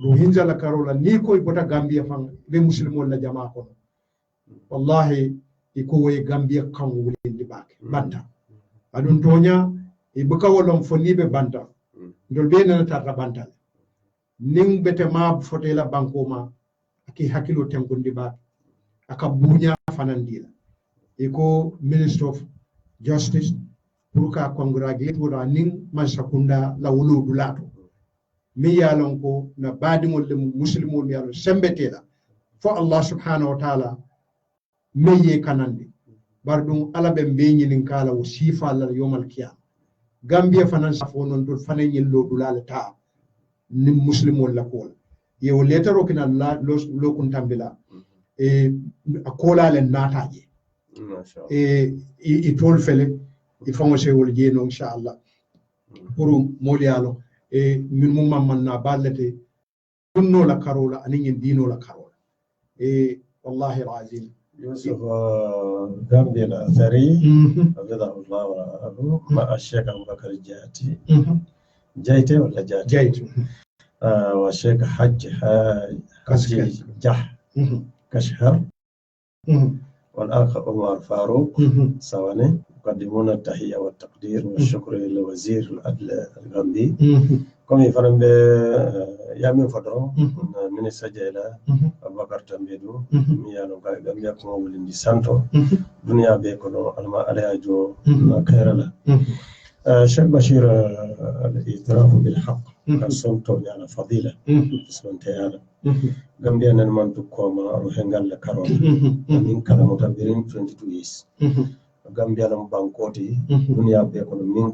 rohingya la karola ni koy bota gambia fang be muslimo la jama kono wallahi iko way gambia kan wulindi bake banta adun tonya e buka wolom foni be banta ndol be na tarta banta ning bete ma fote la banko ma aki hakilo tenkundi bake aka bunya fanandila iko minister of justice buka congratulate wala ning man sakunda la wulu dulato mi yalon ko na badimol le muslimol mi yalon sembetela fo Allah subhanahu wa ta'ala meye kanande bardum ala be benyinin kala o sifa la yomal qiyam Gambia fanan safo non dol fanan yello dulala ta ni muslimol la kol yo letaro kina la lo kun tambila akola le nataje e tol fele e fango sewol jeno inshallah pour molialo min mum mamman na ballete kunno la karola ani ngin dino la karola wallahi alazim يوسف غامبيا الأثري حفظه الله ورعاه مع الشيخ أبو بكر الجاتي جايته ولا جاتي؟ جايته والشيخ حج جح كشهر والأخ عمر فاروق سواني يقدمون التحية والتقدير والشكر لوزير العدل الغامبي كم يفرم يامين فدرو من السجلة أبو بكر تنبيدو ميانو غامبيا كما ولندي سانتو دنيا بيكونو الما عليها جو كيرلا شيخ بشير الاعتراف بالحق كسنتو يعني فضيلة اسمه تيانا غامبيا نمان تكوما روحنغال لكارون من كلام متابعين 22 years غامبيا نم بانكوتي دنيا بيكونو من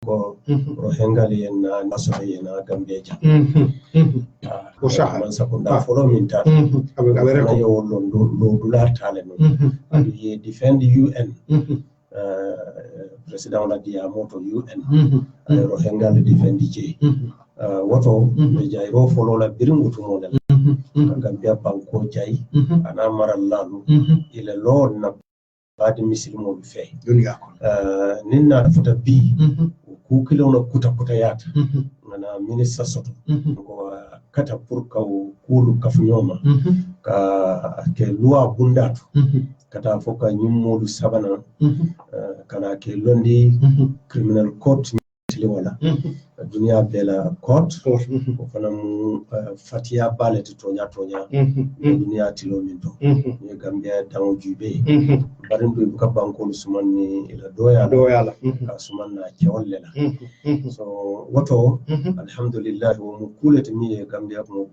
ko rohengali en nasobe en Gambia jam ko saha man sakunda folo min ta abere ko yo lo dular tale no and ye defend UN president la dia moto UN rohengali defend je woto be jayro folo la biringu to model Gambia banko jay ana marallalu ila lo na badi misilmo be fe dunya ko ninna fota bi ku kilona kuta yata ngana minister soto ko kata pour ka kulu kafunyoma ka ke loi bundatu kata foka nyummodu sabana kana ke londi criminal court tili wala dunia bela court ko fana fatia balet tonya dunia tilo minto ni Gambia dawo jube barindu buka banko sumanni ila doyala ka sumanna kewollela so woto alhamdulillah wa mukulati mi Gambia ko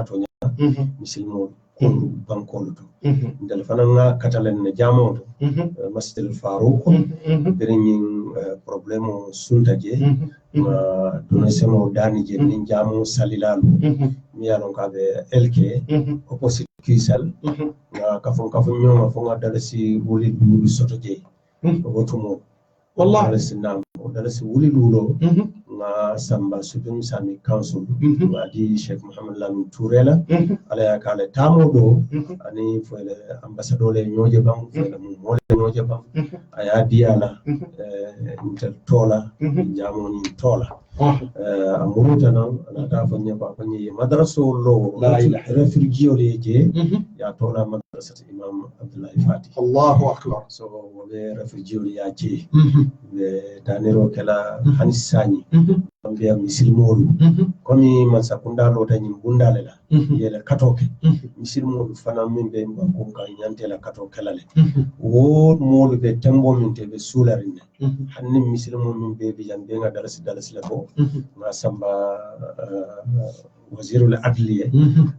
tonya misilmo ko banko to ndal fananga katalen ne jamoto masjid al-faruq birin problème suntaje donation o dani je min jamu salilalu mi yalon ka be LK opposite kisal na kafon nyoma fonga dalasi wuli dulu soto je wotumo wallahi dalasi dalasi wuli dulu na samba subim sami council wadi Sheikh Muhammad Lamin Tourela ala ya kale tamodo ani foyle ambassador le nyoje bam foyle mo mole nyoje bam aya diala intel tola jamu ni tola amurutana ana ta fanye ba fanye madraso lo la ilaha refugee leje ya tola madrasat Imam Abdullahi Fati Allahu akbar so be refugee ya je be danero kala hanisani Gambia misilmolu komi man sakunda lo tan bundale la yele katoke misilmolu fana min be ko kan yantela katoke lale wo molu be tembo min te be sularine hanni misilmo min be jambe nga dalasi la ko ma samba wazirul adliya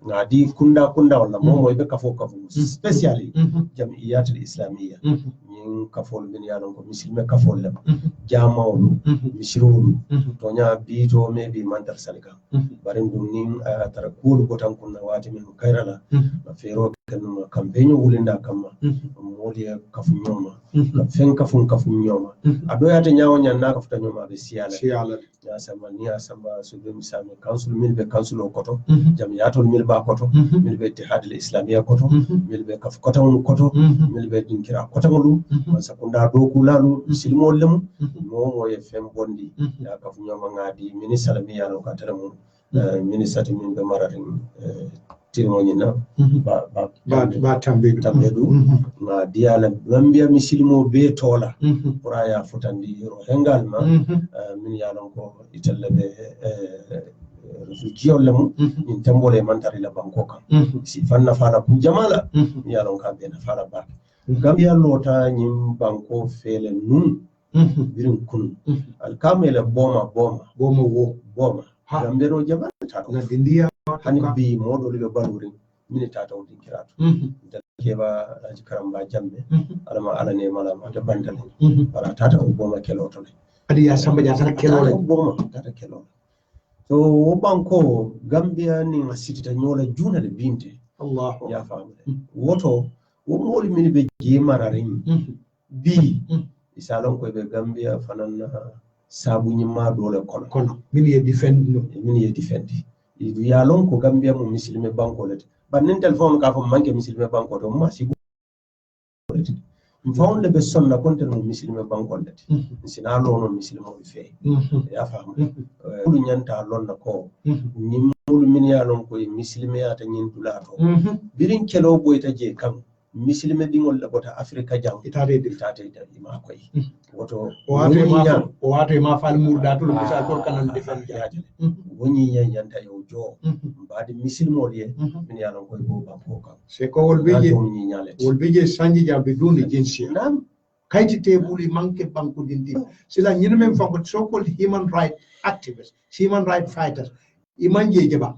ngadi kunda wala momo be kafo spécially jamiyat al-islamiyya min kafol bin yalon ko misilme kafol la jamawlu misirulu tonya bito maybe mantar salika barin dum nin tara kul gotan kunna wati min kairala fero kanuma campaign wulinda kamma modi kafu nyoma kafu nyoma adoyata nyawo nyanna kafuta nyoma be siala ya sama sube misami council milbe council o koto jamiyatol milba koto milbe ittihad al-islamiyya koto milbe kaf koto milbe dinkira koto lu sakunda do kulalu silmo lem mo ye fem bondi ya kafu nyoma ngadi ministre mi yalo ka tele ministre min be mararin tirmoñina ba tambedu ma diala Gambia misilmo be tola pura ya futandi ro hengal ma min yalon ko itelle be refugee lemu in tambole mantari la banko kan si fanna fala ku jamala yalon ka be na fala ba Gambia lota nyim banko fele nun birin kun al kamela boma Gambia no jabal ta na dindia hani bi modo libe baluri mini tata o dinkirato keba aji karamba jambe alama ala ne mala ma de bandale para tata o boma kelotole adi ya samba ja tara kelole boma tara kelole so wo banko Gambia ni ngasitita nyola juna le binte Allah ya famule woto wo moli min be jemararim bi isalon ko be Gambia fanana sabu nyima dole kono min ye defend no min ye defend ya lon ko Gambia mo muslime banko lete banen telephone ka fo manke muslime banko to ma si mfawle be sonna kontel mo muslime banko lete sina lono muslimo fe ya famu lu nyanta lonna ko ni mulu min ya lon ko muslime ata nyin dulato birin kelo boyta je kam muslime dingol la bota Afrika jam itate ma koy woto wate ma fal murdatul misal ko kanan defend jaaje woni yanta yo jo baade muslimo liye min ya lon ko bo banko kam se ko wol beje sanji jambe duni jinsi nam kayti tebuli manke banko dindi sila nyine men fanko so called human right activists human right fighters imanje jeba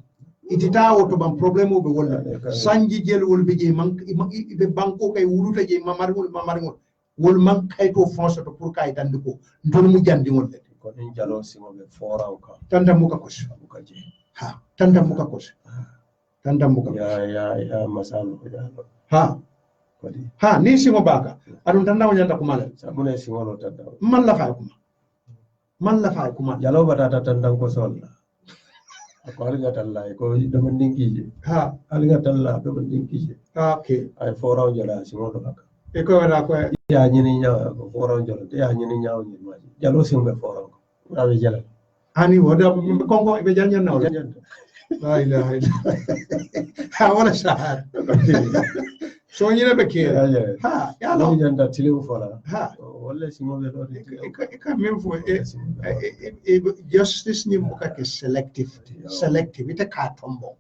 itita woto ban problème be wala sanji jel wol beje manke be banko kay wuluta je mamargol wol man kayto fonso to pour kay dandi ko ndon mu jandi ngol de ko en jalo simo be foraw ka tanda muka kos je ha tanda muka kos ya masalo ha kodi ha ni simo baka adun tanda wanyanda kumala sabune simo lo tanda man la fay kuma jalo batata tanda ko solla ko alga talla ko do man dinki ha alga talla do man dinki okay ay foraw jala simo lo baka e ko wala ko ya nyini nya ko foraw jala ya nyini nya ni ma jalo simo be foraw ko awe jala hani woda konko be janyan na wala la ilaha illallah ha wala shahad so nyine be ke ha ya lo nyanda tilu fola ha wala simo be do ka même fo justice ni muka ke selective ite ka tombo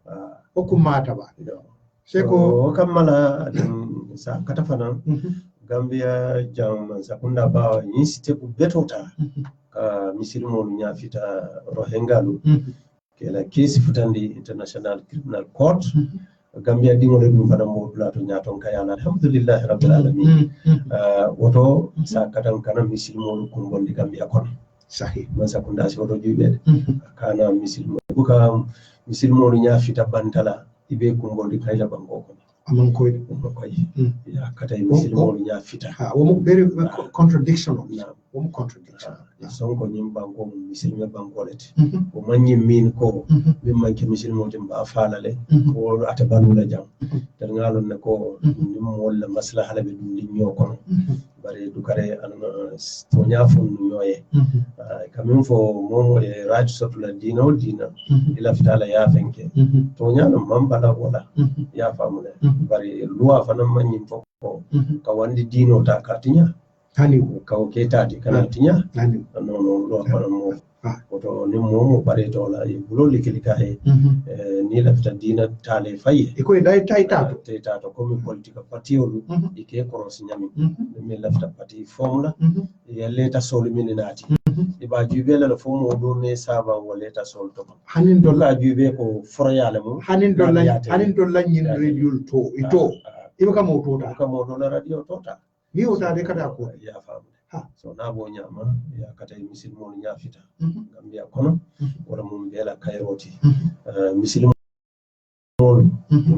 o kumata ba seko kamala sa katafana Gambia jam sakunda ba insiste ku betota ka misilimo nya fita rohengalu kela case futandi International Criminal Court Gambia dingole dum fana mo plato nyaton kayana alhamdulillah rabbil alamin woto sa katan kana misilimo ko bondi Gambia kon sahih man sakunda si woto jube kana misilimo buka misilimo nya fita bantala ibe ko bondi kayla bango ko amon koy ya kata misilimo nya fita ha wo mo very contradiction wo mo contradiction sonko nyim bango misilimo bango leti o manyi min ko min manke misilimo jamba falale ko atabanu la jam tan ngalon ne ko nim wala maslaha la be dum ni ñoko bare du kare an to nyafon ñoye kamin fo momo e raj sotula dina ila fitala ya fenke to nyano mambala wala ya famule bare loi fana manyi fo ka wandi dino ta katinya hani ka o ketati kana tinya hani no loi fana mo oto ni momo bare to la e bulo likilika e ni la fita dina tale faye e ko dai taita to comme politique parti olu e ke cross nyami mi la fita parti formula e leta solo minati e ba jube la fomo do me saba woleta sol to hanin dolla jube ko foroyale mo hanin dolla nyin radio to ito ibe ka mo to la radio tota ni o ta de kada ko ya famu so na bo nyama ya kata misilmo nya fita Gambia kono wala mum bela kayroti misilmo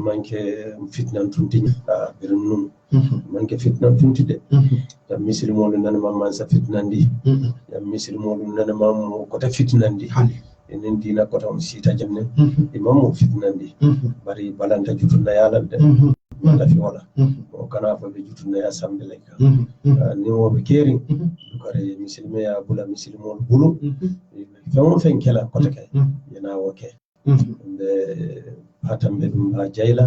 manke fitnan tunti birnum manke fitnan tunti de ya misilmo nan mamman sa fitnandi ya misilmo nan mammo ko ta fitnandi enen dina ko tam sita jamne imam fitnandi bari balanta jutunda yalande wala fi wala o kana fa be jutunda ya sambe leka ni wo be kering dukare misilme ya bula misilmo bulu famo fen kala ko take yana woke be hatambe dum ba jayla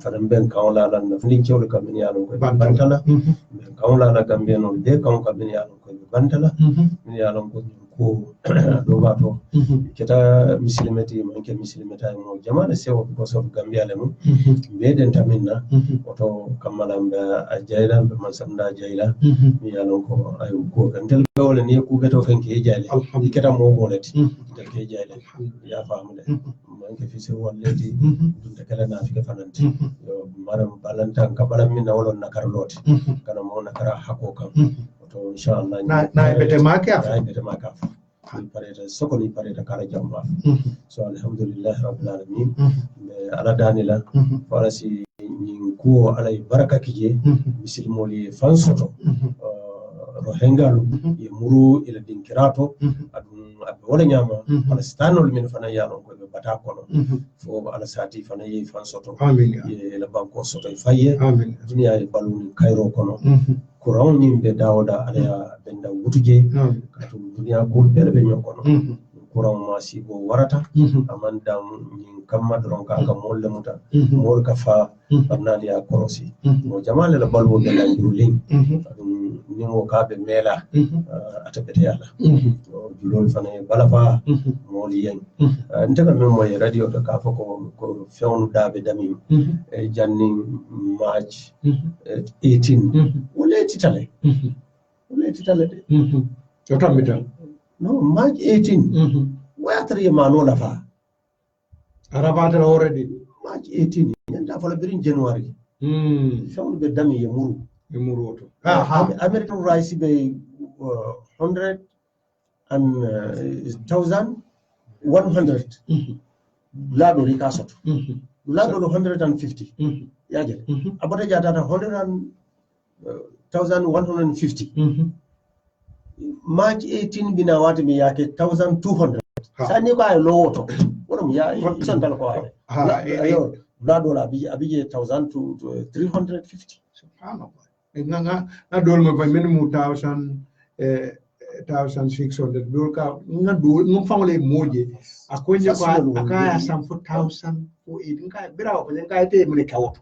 fadan ben kawla lan na findin cewle kam ni yalon ko bantala ben kawla la gambe non de kam kam ni yalon ko bantala ni yalon ko do bato keta muslimati manke muslimata mo jamana sewo ko so Gambia le mo beden taminna oto kamalambe ajayla be masanda jayla mi yalon ko ay ko gantel gawle ni ku beto fenke jayla keta mo bolati de ke jayla ya famude manke fi se walleti dunde kala na fi fananti yo maram balanta kabalam min nawlon nakar loti kana mo nakara hako kam to inshallah na bete make afa na bete make afa ni pareta soko ni pareta kala jamba so alhamdulillah rabbil alamin ala danila wala si ni ko ala baraka kije misilmoli fansoto rohengalu ye muru ila dinkirato adum abbe wala nyama palestinol min fana yaro ko be bata kono fo ala sati fana ye fansoto amin ye la banko soto faye amin dunya e baluni kairo kono kuran yin be dawoda ala benda wutuje katu dunya ko bele be nyokono kuran ma sigo warata amandam yin kamma don ka ga molle muta mol ka fa annali ya korosi mo jamale la balwo be la julin nimo kaɓe meela atapete yala julol fana balafa mooli yen ntega min moye radio to ka fo ko fewnu daaɓe damim e janni march 18 wole titale de o tammitan no march 18 wayatare mano lafa arabatala already march 18 ñanda fola birin january fewnu ɓe dami ye muru Muruto. American rice be 100 and 1,100 lado rikasot lado 150 yaje abata jata 1,150 March 18 bina wati mi yake 1,200 sani ko ay lowoto wonum ya santal ko ay lado la abije 1,000 to 350 subhanallah na dol ma fay men mu 1,600 dol ka nga dol ngum famale moje akonje ko akaya sam fo 1,000 fo idin ka birawo ko nga te mun kawoto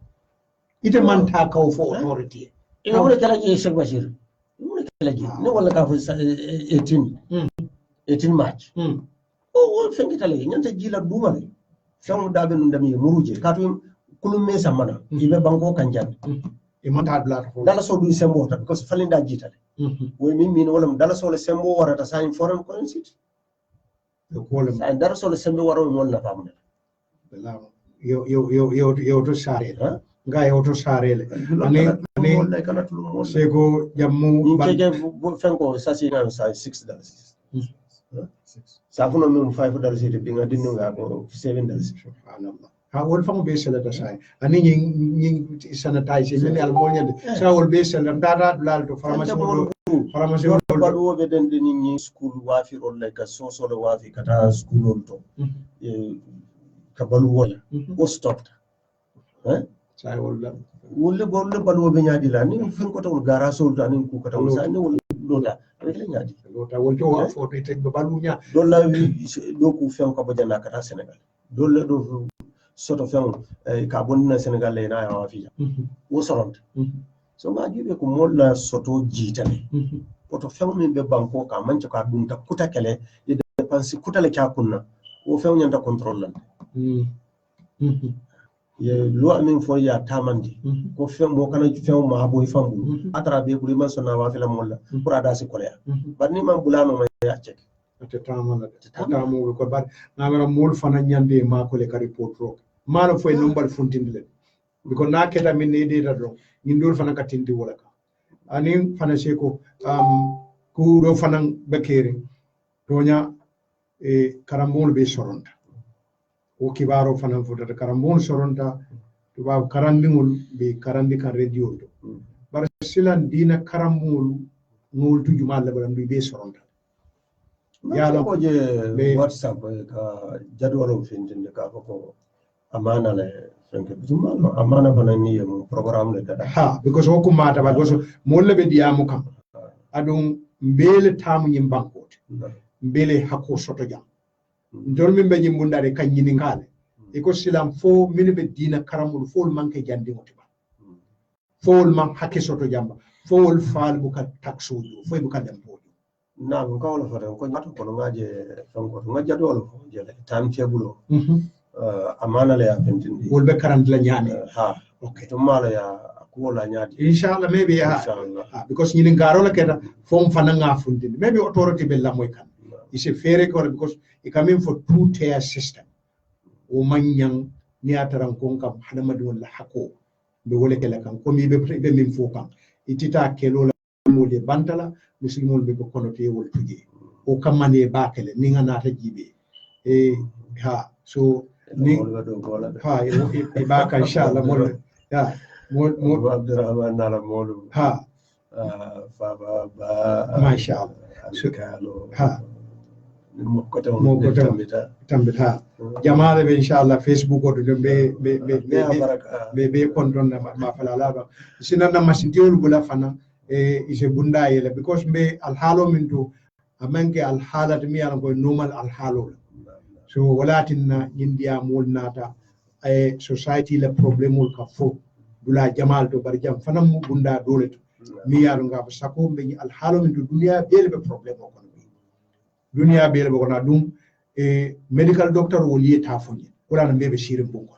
ite man ta kaw fo authority e wala kala je Sheikh Bashir wala kala je ne wala ka fo 18 March o fengitale nyanta jila dumale famu dabe nun dami muruje katu kulum me samana ibe banko kanjabi dala so du sembo ta because falinda jitale way min wala dala so le sembo warata sa foreign currency sa dala so le sembo waro mon la famne yo to sare nga yo to sare le ani sego jammu keke fenko sa sina sa $6 sa funo min $5 te binga dinno nga ko $7 subhanallah ha wol famu be sele da sai ani ñing sanitize min almonya sa wol be sele dada dulal to pharmacie wol baɗo be den ñi school wafi rol like so le wafi kata school on to ka balu wala o stopped sa wol la wolle balu be ñaadi la ni fen ko taw gara sol ta ni ku ko taw sa ni wol lota avec la ñaadi lota wol to wa fo te balu ñaa do la do ku fen ko bajana kata Sénégal do le do soto fen ka bonna Sénégal le na ya wafi wo soronta so ma jibe ko molla soto jitale oto fen min be banko ka manca ka dunta kuta kele de dépense kuta le ka kunna wo fen nyanta contrôle lan ye loi min fo ya tamandi ko fen mo kana fen ma boy fambu atara be buri man sonna wafi la molla pour ada si kolya barni man bulano ma ya cek te tamo ko bar na mera mol fana nyande ma ko le ka report ro mano fo nombal funtindile biko na keta min ne data do ngindol fana ka tindi wala ka ani fana seko ku do fana bekere tonya karambol be soronta o kibaro fana futa karambol soronta to ba karandingol be karandi kan radio to bar silan dina karambol ngol tuju malla balam be soronta yala ko je WhatsApp ka jadwalo fintinde ka ko amana le fenke bizuma amana fana ni mo programme le kada ha because o kumata ba because molle be diamu kam adum mbele tamu nyim bankote mbele hakko soto jam ndol min be nyim bundare kanyini ngale e ko silam fo min be dina karamul fo manke jandi motiba fo man hakke soto jamba fo faal bu ka taksuju fo bu ka dem boju na ko wala fare ko nyato ko ngaje fanko ngajado wala fo jele time table amana le ya pentindi wolbe karant la nyane ha okay to mala ya ko la nyaati inshallah maybe because ñini ngaro la keta fom fana nga fundinde maybe authority be la moy kan ise fere ko because e kamen for two tier system o manyang ni ataran kon kam hadama dum la hako be wole kala kan ko mi be min fo kan itita kelo la wole bantala muslimol be ko konote wol tuje o kamane bakele ni nga nata jibe ha so ni ha e baka inshallah mol ya mol Abdurrahman nala molu ha Faba ba masha Allah Shikalo ha mo kote tambita jamaade be inshallah Facebook o do be konton ma falala ba sinana masintiol bula fana ise bunda yele because be al halo min to amanke al halat mi ala ko normal al halo so walatinna india mol nata society le problem ul ka fo dula jamal to bar jam fana mu bunda dole to mi yalu nga sako be al halo min to dunia be problem o kono dunia be ko na dum medical doctor woli ta fonye wala na be shirin bonko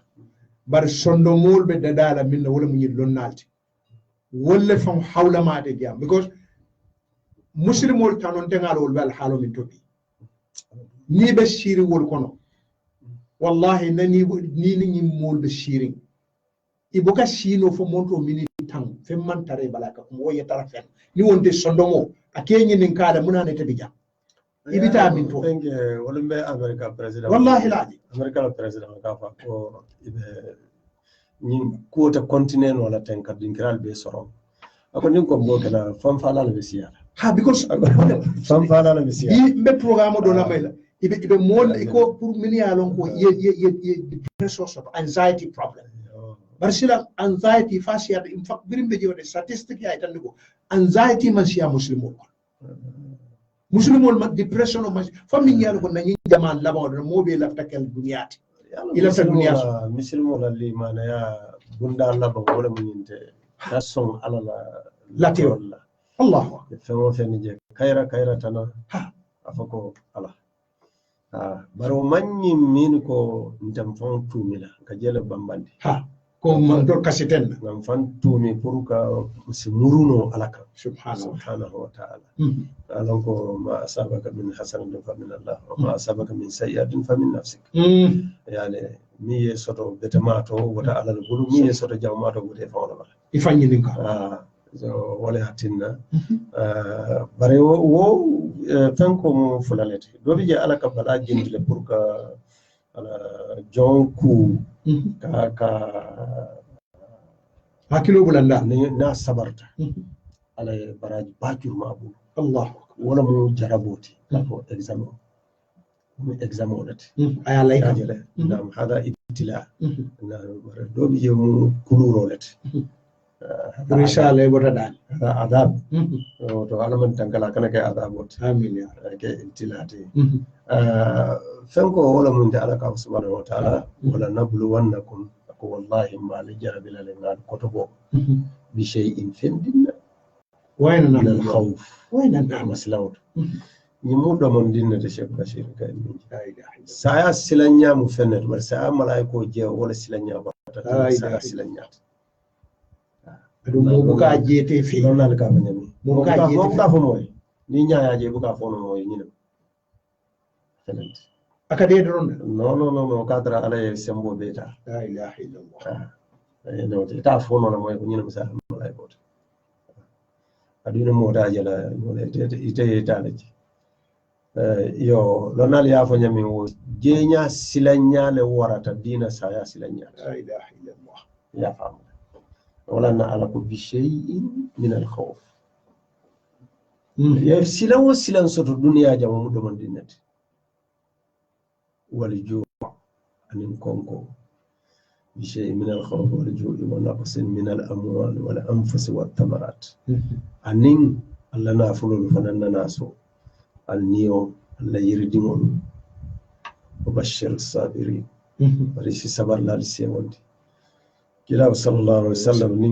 bar sondo mol be dadala minna wala mu lonnalti wala fam hawla ma de jam because muslimol tanon tengal wol bal halo min tobi ni be shiri wol kono wallahi nani ni mol be shirin iboka shino fo monto minute tan fe man tare balaka ko woye tara fen ni wonde sondo mo akenyi nin kada munane tabi jam ibita min to thank you wolumbe America president wallahi laji America president ka fa ko ibe ni kuota continent wala ten kadinkiral be soro ako nin ko boke na fam fala le besiya ha because fam fala le besiya be programme do na mayla ibe mon ko pour mini alon ko ye depression of anxiety problem barsila anxiety fashiya in fact birimbe jode statistic ya tan ko anxiety man siya muslimo muslimol ma depression o ma famille yalla ko nani jaman laba do mo be lafta kel duniyati ila ta duniya muslimo la li mana ya bunda laba wala muninte rason ala la la Allah femo feni je kayra tana afako ala baro manni min ko ndam fon tumila ka jele bambandi ko man do kasiten nam fan tumi pour ka muruno alaka subhanahu wa ta'ala alon ko ma asabaka min hasanatin fa min Allah wa ma asabaka min sayyi'atin fa min nafsik yani mi ye soto betamato wata alal bulu mi ye soto jawmato wote fa wala ifanyi ninka so wala hatinna bare wo fanko mo fulalete do bi je alaka bala jindile pour ka ala jonku ka hakilo bulanda na sabarta ala baraji bajur mabu Allah wala mu jaraboti ko exam wonati aya layka jele nam hada ibtila na do bi je mu kulurolete inshallah bota dal adab to ala man tankala kana kay adabot amin ya ke ibtilati fanko wala mun ta alaka subhanahu wa ta'ala wala nablu wannakum ko wallahi ma li jarabila lin kotobo bi shay'in findinna wayna min al khawf wayna maslawt ni mu do mon dinna de Cheikh Bashir kay min saya silanya mu fennet bar saya malaiko je wala silanya ba ta saya silanya do mo buka jete fi non al ka banyami mo buka jete mo ka fo moy ni nyaaya je buka fo no moy ni fennet akade don no kadra ala sembo beta la ilaha illallah no ta fo no moy ko ni misal malaiko aduna mo ta jala wala ite talaji yo lonal ya fo nyami wo jenya silanya le warata dina saya silanya la ilaha illallah ya fam wala na ala ko bi shay'in min al khawf ya silan silan soto duniya jama mu do man dinnati wal ju' anin konko bi shay'in min al khawf wal ju' wa naqsin min al amwal wal anfus wat thamarat anin alla na fulul fananna naso al niyo alla yiridimon wa bashir sabirin bari si sabar la lisewonde kila sallallahu alaihi wasallam ni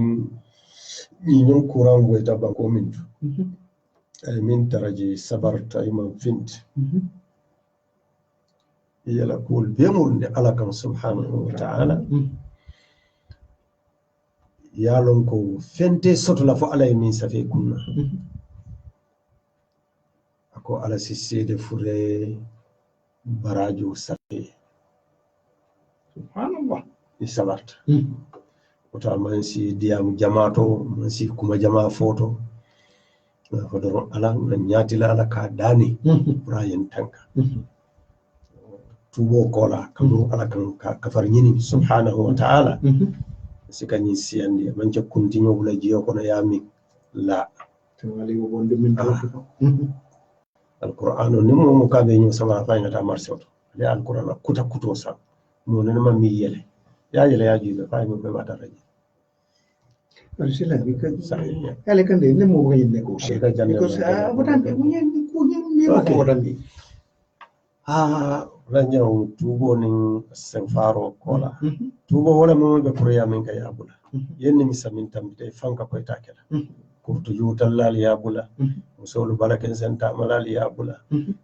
non kuran go ta ba ko min ay min taraji sabarta imam fint yala kul bemurde alakam subhanahu wa ta'ala yalon ko fente soto la fo alay min safe kunna ako ala sisede fure barajo safe subhanallah ni sabarta wata man si diam jamato man si kuma jama foto fodoro ala nyatila ala ka dani Brian tanka tubo kola kamru ala kan kafar nyini subhanahu wa ta'ala sikani siyandi man ca continue wala jiyo kono yami la tawali wo bonde min to alqur'ano nimo mo kabe ñu sama fa ngata marseto le alqur'ano kuta kuto sa mo nana mi yele ya jibe fa mi ko bata raji sila because ale kan de ne mo ngi negotiate because botan be mo ngi ko ngi mi ko botan bi ranjaw tubo nin senfaro kola tubo wala mo be kuriya min kay abula yenni mi samin tambite fanka koy takela kurtu yutal lal yabula musolu balaken senta malal yabula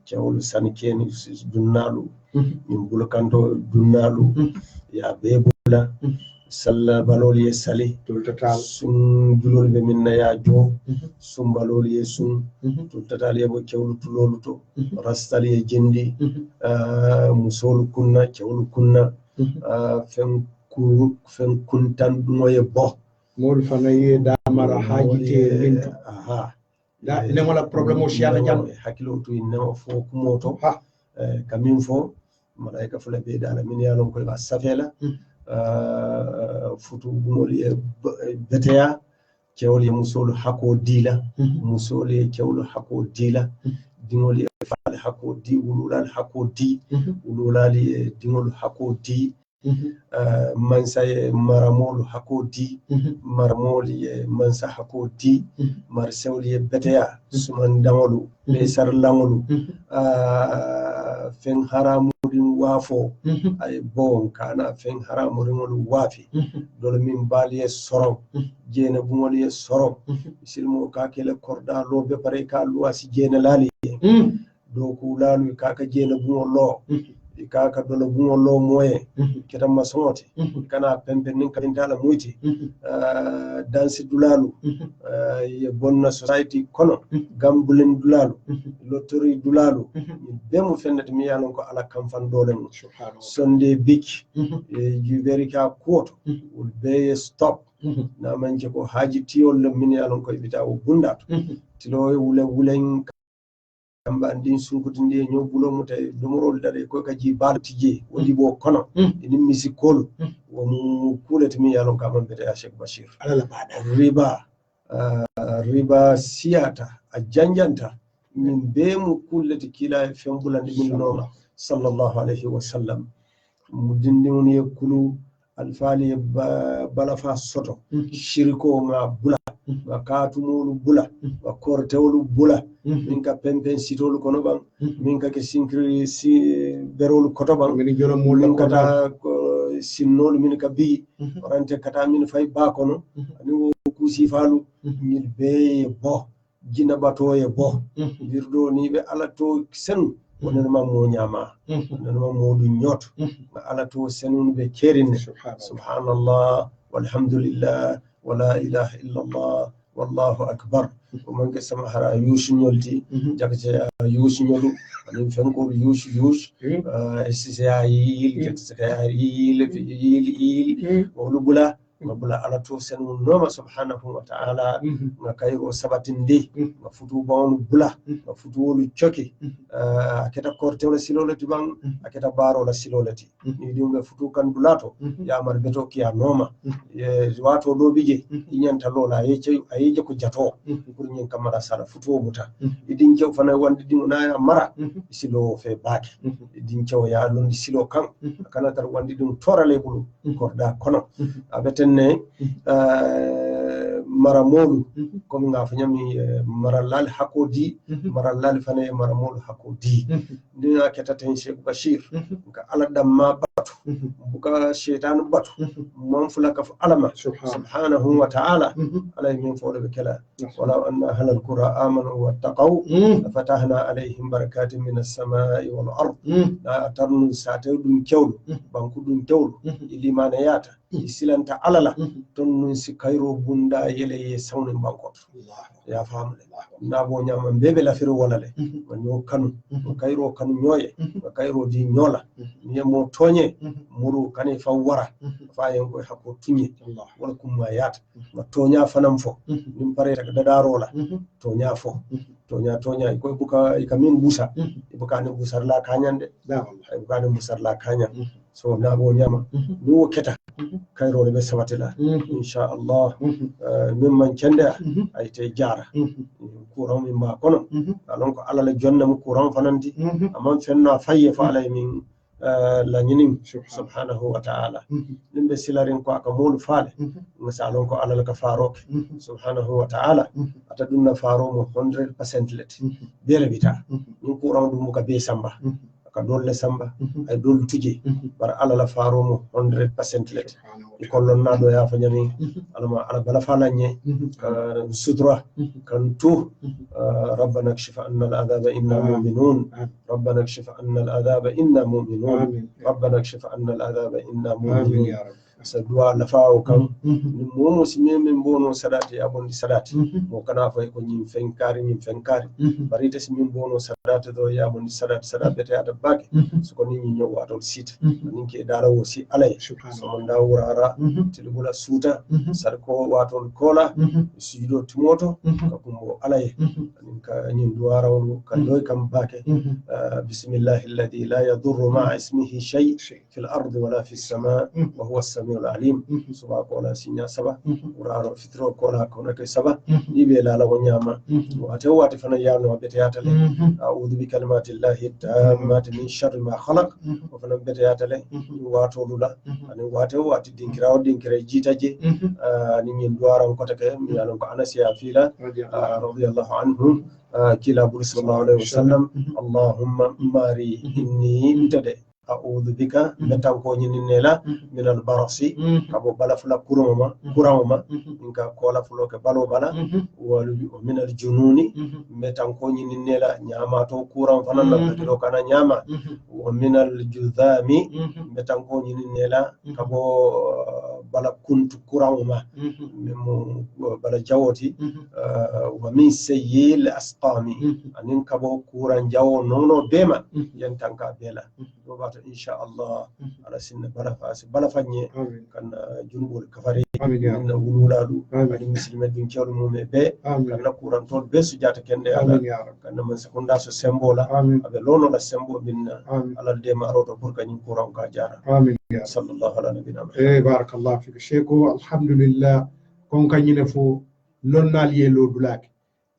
cewlu sanikeni dunnalu min bulkanto dunnalu ya bebula salla balol ye sali total sun julol be minna ya jo sun balol ye sun total ye bo cewlu tulolu to rastal ye jendi musolu kunna cewlu kunna fen kuntan moye bo mol fana ye da mara hajite minto da ne wala problème o siana jam hakilo to ne fo kumoto kamin fo malaika fula be dala min yalon ko ba safela futu gumol ye beteya cewol ye musolu hako dila musolu ye cewlu hako dila dingol ye faale hako di ululal hako di ululal ye dingol hako di mansa ye maramolu hako di maramolu ye mansa hako di marsewol ye beteya sumandangolu be sarlangolu fen haramurin wafo ay bon kana fen haramurin wafi dole min baliye soron jena bumoliye soron silmo ka kele korda lo be pare ka luwasi jena lali do ku lalu kaka jena bumolo kaka dole bumolo moye keta masonoti kana pempe nin ka dala muyti dansi dulalu ye bonna society kono gambulen dulalu lottery dulalu bemu fennati mi yalon ko ala kam fan dole mo sonde bik you very ka koto will be stop na manje ko haji tiol min yalon ko bita o bundato tilo wulen kamba ndin sunkutinde nyobulo mutay domorol dade ko kaji baltije wodi bo kono ni misikol wo mu kulati mi yalon ka man beta ya Sheikh Bashir ala bada riba siyata a janjanta min be mu kullati kila fembulande min no sallallahu alaihi wasallam mudindin ye kulu alfali balafa soto shiriko nga bula nga katumulu bula nga kortewulu bula min ka pempen sitolu kono ban min ka ke sinkri si berolu koto ban min kata sinnolu min ka bi orante kata min fay ba kono ani wo kusi falu min be bo jina bato ye bo birdo ni be ala to sen wonen ma mo nyama wonen ma mo du nyot ala to senun be kerin subhanallah walhamdulillah wala ilaha illa allah wallahu akbar ko man ke sama hara yush nyolti jakte yush nyolu ani fenko yush sisa yil jakte yil wolubula mabula ala to sen noma subhanahu wa ta'ala nga kayro sabatinde nga futu bawnu bula nga futu wolu choki aketa korte wala silolati bang aketa baro la silolati ni dimbe futu kan bulato ya mar beto kiya noma wato do bije inyanta lola ayeje ko jato pour nyen kamara sala futu muta idin cew fana wande dimuna ya mara silo fe baake idin cew ya londi silo kan kana tar wande dum torale bulu korda kono abeten ne maramolu comme nga fanyami maralal hakodi maralal fane maramolu hakodi dina ketaten Sheikh Bashir ka ala damma batu buka shaytan batu man fulaka alama subhanahu wa ta'ala alay min fawla bikala wala anna ahlal qura amanu wattaqaw fatahna alayhim barakatin minas samai wal ard la tarnu satadun kewlu banku dun tewlu ilimana yata silanta alala ton nun si kayro bunda yele sawni bankot ya famu na bo nyama bebe la firu wala le man kanu kayro kanu nyoye kayro di nyola ni mo tonye muru kane fa wara fa yen ko hakko tunye wala kuma yata ma tonya fanam fo nim pare tak dadaro la tonya fo tonya ko buka ikamin busa buka ne busar la kanyande buka ne busar la kanya so na bo nyama ni keta kayro le be sabatila insha Allah mimman kende ay te jara kuran min ma kono alon ko alala jonna mu kuran fananti amman fenna fayye fa alay min la nyinin subhanahu wa ta'ala nimbe silarin ko aka mulu faale misalon ko alal ka farok subhanahu wa ta'ala ata dunna faro mo 100% let bele bita ni kuran dum ka be samba ka dolle samba ay dol tuje bar alala faro mo 100% let ikollon na do ya fa nyami alama ala bala falanye sutra kan tu ربنا اكشف عنا العذاب إنا مؤمنون ربنا اكشف عنا العذاب إنا مؤمنون ربنا اكشف عنا العذاب إنا مؤمنون سدوا لفاو كم مو مسلمين من بونو سداتي أبون سداتي مو كنا فايكو نيم فنكاري بريت اسمين بونو سداتي دو يا أبون سدات بتي أتباكي سكوني نيو واتول سيت نينكي دارو سي علي سمون داورارا تلبولا سوتا سركو واتول كولا سيدو تموتو كاكمو علي نينكا نين دوارا كالوي كم باكي بسم الله الذي لا يضر مع اسمه شيء في الأرض ولا في السماء وهو السميع العليم سبا كولا سينيا سبا ورارو فترو كولا كونا كي سبا يبي لا لا ونياما واتو فنا يانو بتياتل أعوذ بكلمات الله التامات من شر ما خلق وفنا بتياتل واتو لولا أنا واتو دينكرا جيتا جي نين دوارا كوتاك ميانو أنس يا فيلا رضي الله عنه كلا صلى الله عليه وسلم اللهم ماري إني انتدي أعوذ بك بتانكو نينيلا من البرص كابو بلا فلا كورما إنك كولا فلوك بالو بلا ومن الجنون بتانكو نينيلا نياماتو كورام فنان بدلو كان نياما ومن الجذام بتانكو نينيلا كابو بلا كنت كورما بلا جوتي ومن سيء الأسقام أنين كابو كوران جاو نونو بما ينتانكا بلا إن شاء الله على سن بلا فني كان جنوب الكفري من ولولادو على مسلمين بن كيلو مومي بي كان كوران تول بس جات كندي على كان من سكوندا سو سيمبولا ابي لونو لا سيمبو من على الديما روتو بور كان كوران كا جارا امين صلى الله على نبينا محمد بارك الله فيك شيخو الحمد لله كون كان ينفو لونال يلو دلاك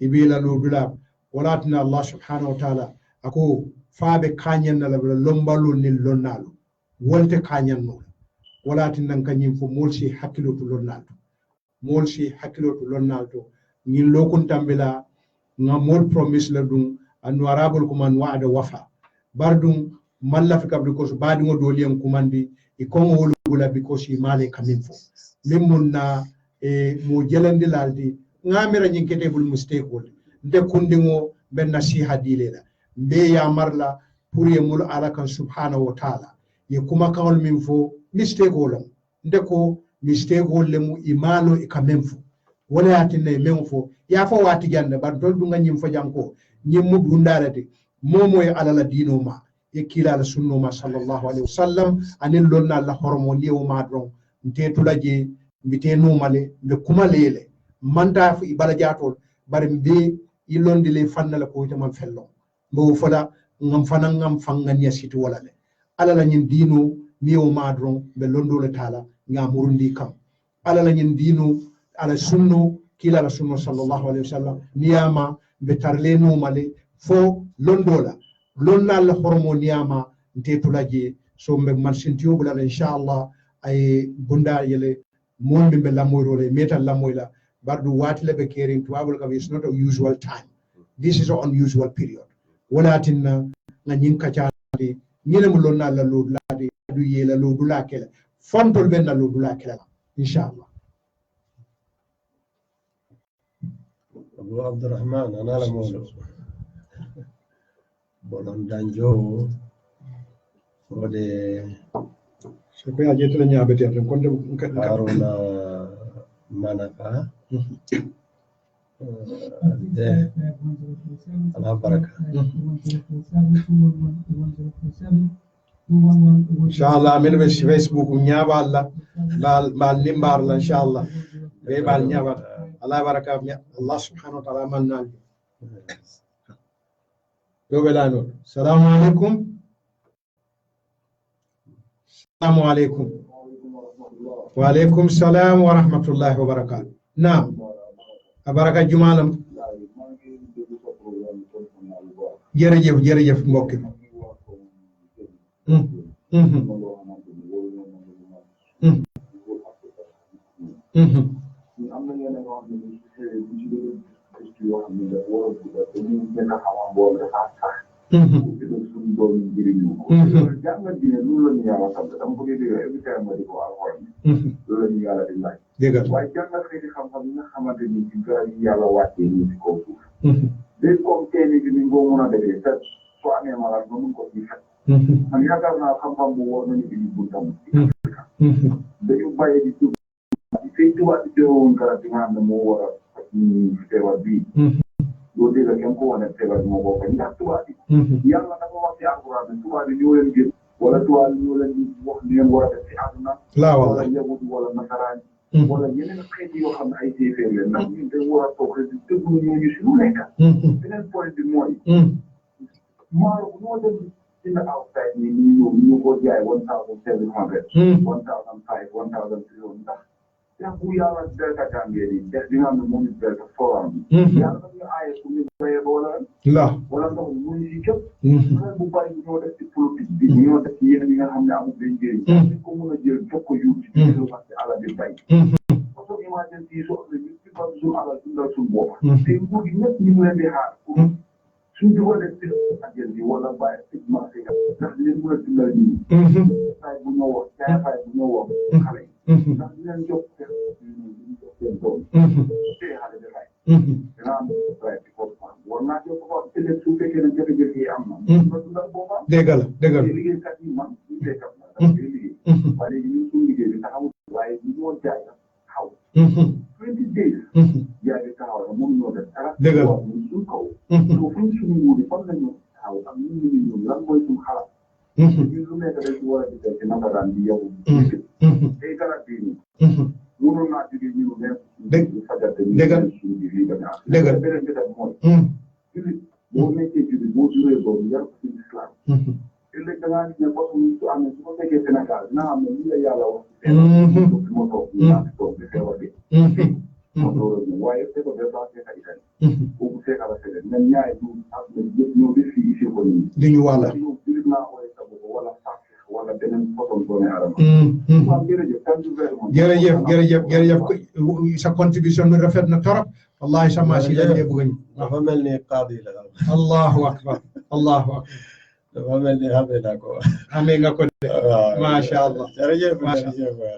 يبيلا لو دلاك ولاتنا الله سبحانه وتعالى اكو faabe kanyen na la lombalul ni lonnalu wonte kanyen no walati nan kanyim fo molsi hakilo to lonnalto ni lokun tambila nga mol promise la dum an warabul kuman wa'ada wafa bardum malla fi kabri ko baadi ngo doliyam kumandi e kongo wolu bula because i male kamin fo limmunna e mo jelandi laldi ngamira nyinkete bul mistake wol de kundingo ben nasiha dilela mbe ya marla pour ye mul ala kan subhanahu wa ta'ala ye kuma kawol min fo mistake wolom ndeko mistake wolle mu imalo e kamem fo wala yatine men fo ya fo wati jande bar dol du nganyim fo janko nyim mu dundarate momo e ala la dino ma e kila la sunno ma sallallahu alaihi wasallam anin lonna la hormo liwo ma don nte tulaje mbite numale be kuma lele manta fu ibala jatol bar mbe ilondi le fannala ko tama fello mbo fola ngam fana ngam fangania siti wala le ala la nyin dino niwo madron be londo le tala ngamurundi kam ala la nyin dino ala sunno kila la sunno sallallahu alaihi wasallam niyama be tarle no male fo londo la lonna la hormo niyama nte tulaje so mbe man sintio bula inshallah ay bunda yele mon be lamoyro le meta lamoyla bardu watile be caring to abul kam is not a usual time, this is an unusual period walatinna nga nyin kacade nyele mo lonna la lo lade du yela lo dula kala fontol ben la lo dula kala inshallah. Abu Abdurrahman ana la molo bolon danjo fode so ko ya jetala nyaabete tan kon haruna manaka ala baraka inshallah min be Facebook nyaaba Allah bal limbar la inshallah be bal nyaaba ala baraka Allah subhanahu wa ta'ala manna do belano assalamu alaikum assalamu alaikum wa alaikum salam wa rahmatullahi wa barakatuh naam abaraka jumalam jërëjëf mbokk day comme tey bi ni ngoo mën a defee te soo amee malade ba mun ko ci fekk man yaakaar naa xam-xam bu war nañu indi buntam dañu bàyyi di tub di fay tubaab di jëwoon garab bi nga xam ne moo war a faj ni feebar bii doo dégg kenn ko wane feebar bi moo bokk ndax tubaab bi yàlla dafa wax ci alxuraan bi tubaab bi ñoo leen gën wala tubaab bi ñoo leen di wax li ngeen war a def ci àdduna wala yahud wala nasaraan wala yeneen xeet yoo xam ne ay séeféer leen ndax ñun dañ war a toog rek di déglu ñooñu si lu nekk beneen point bi mooy maalo bu ñoo dem in the outside ni ñu ko jaay 1,700 1,500 1,300 ndax def bu yàlla delta Gambie ni def bi nga xam ne moom it delta forum bi yàlla dañu aaye pour ñu bayee ba wala ndox mu ñu si képp beneen bu bari bu ñoo def ci politique bi ñoo def ci yeneen yi nga xam ne amul benn njëriñ dañ ko mën a jël jox ko yu ci parce que àlla bi bay parce que emergency yi soo ñu ci fa suñu alal dundal suñu bopp te nguur gi ñëpp ñu ngi leen di xaar pour suñ dugalee ci agent bi wala bàyyi ci marché ndax leen mën a dundal nii saay bu ñoo wax jaay bu ñoo wax xale yi ndax di leen jox seen doom tey xale bi lay dina am lay ci ko war naa jox ko ëllëg su fekkee ne jafe-jafe yi am na dundal boppam dëgg la liggéeykat yi man ñu béykat la dama koy liggéey waaye léegi ñun suñu liggéey bi taxawul waaye ñu ñoo jaay xaw 20 days jaay bi taxaw na mënu ñoo def dara dëgg la ñun suñ kaw so fuñ suñu nguuri fan la ñu taxaw ak ñun ñu ñun lan mooy suñu xalaat ñun lu nekk dañ ci war a di def ci nasaraan bi yow tey garab bii nii mënoon naa jógee ñu ne fajate ñu suñu bi fii bañ a beneen bi tam mooy julit boo nekkee julit boo juree boobu yar ko ci islam ëllëg da ngaa ne bopp su amee su ko fekkee Sénégal dina xam ne lii la yàlla wax ci feebar fi ma toog ñu naa fi toog di feebar bi ma door a waaye te ko def fekka Italie boobu fekka la fekk même ñaay du ak yëpp ñëw def fii ici ko nii di ñu wàlla yow julit naa ooye sa bopp wala sax wala beneen façon doomi aadama waaw jërëjëf sa contribution bi rafet na torop wallahi sama si lañ bëgg ñu dafa mel ni qaadi la allahu akbar dafa mel ni xamee naa ko amee nga ko de macha allah jërëjëf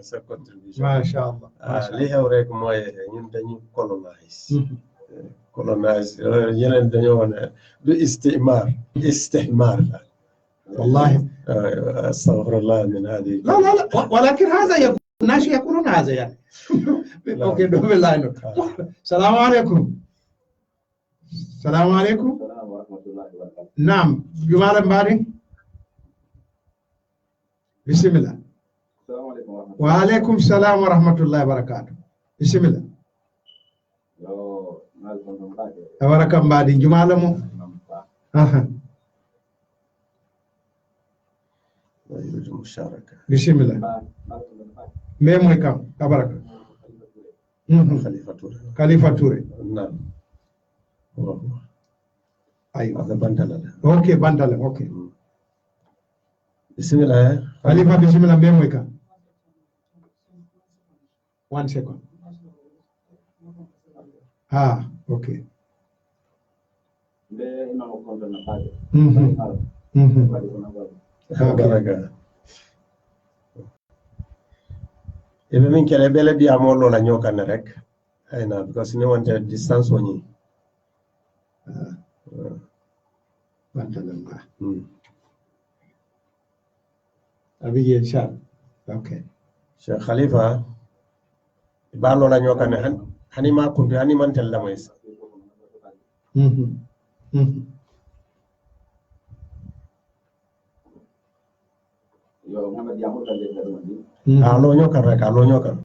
sa contribution macha allah li xew rek mooy ñun dañu colonize yeneen dañoo wax ne du istihmar la والله استغفر الله من هذه لا ولكن هذا يكون الناس يقولون هذا يعني اوكي دوم الله السلام عليكم السلام عليكم نعم جمال مبارك بسم الله السلام عليكم وعليكم السلام ورحمة الله وبركاته بسم الله تبارك مبارك جمال مو المشاركة بسم الله ميم كم تبارك خليفة توري نعم ايوه هذا بندلة اوكي بندلة اوكي بسم الله خليفة بسم الله ميم كم 1 second اوكي ebe min kele bele bi amolo la nyokan rek ayna because ni wonte distance woni bantala ma abi inshallah Okay. Sheikh Khalifa balo la ñokane hani ma kunti hani man tel lamoys yo Muhammad Yamul kan dia mandi alo ñokan rek alo ñokan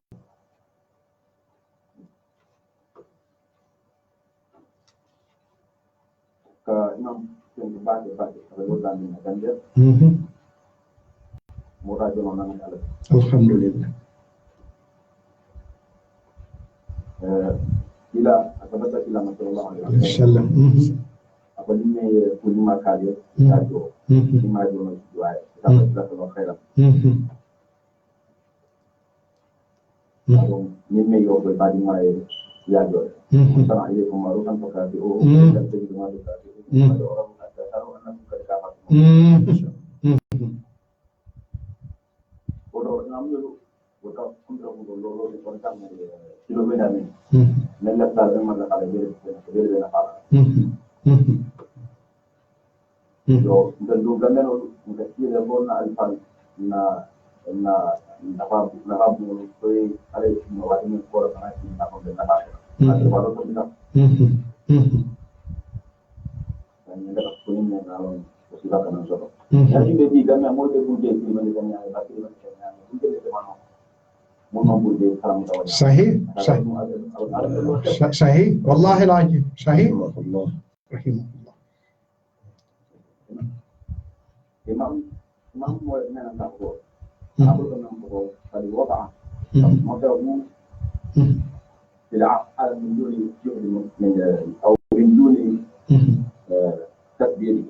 ke imam yang dibagi kalau dan kan dia murah jono nang Allah Alhamdulillah. ila akabata ila sallallahu alaihi wasallam apa ni kulima kali tajo kulima jono juai kita kalau khairan ni me yo be badi mai ya jo sana ile kumaru kan pakai o dan jadi kumaru tadi ada orang ada taruh anak kerja apa Oro namlu wata kuntra lolo di kontak ni kilometer ni nella tarde ma la kala bere na kala yo ndu gameno ndu kile bona alfan na habu ko ale no wadi ni ko na ki na ko na habu ade wado ko na dan nda ko ni na lo ko sila kana so jadi be gamena mo de buje ki man de nya ba ki man nya buje de mano mo buje salam tawa صحيح صحيح والله العظيم صحيح الله رحمه الله imam mo na na ko aku dengan ko tadi wada maka mu bila al min duni yuhdi min au min duni tadbiri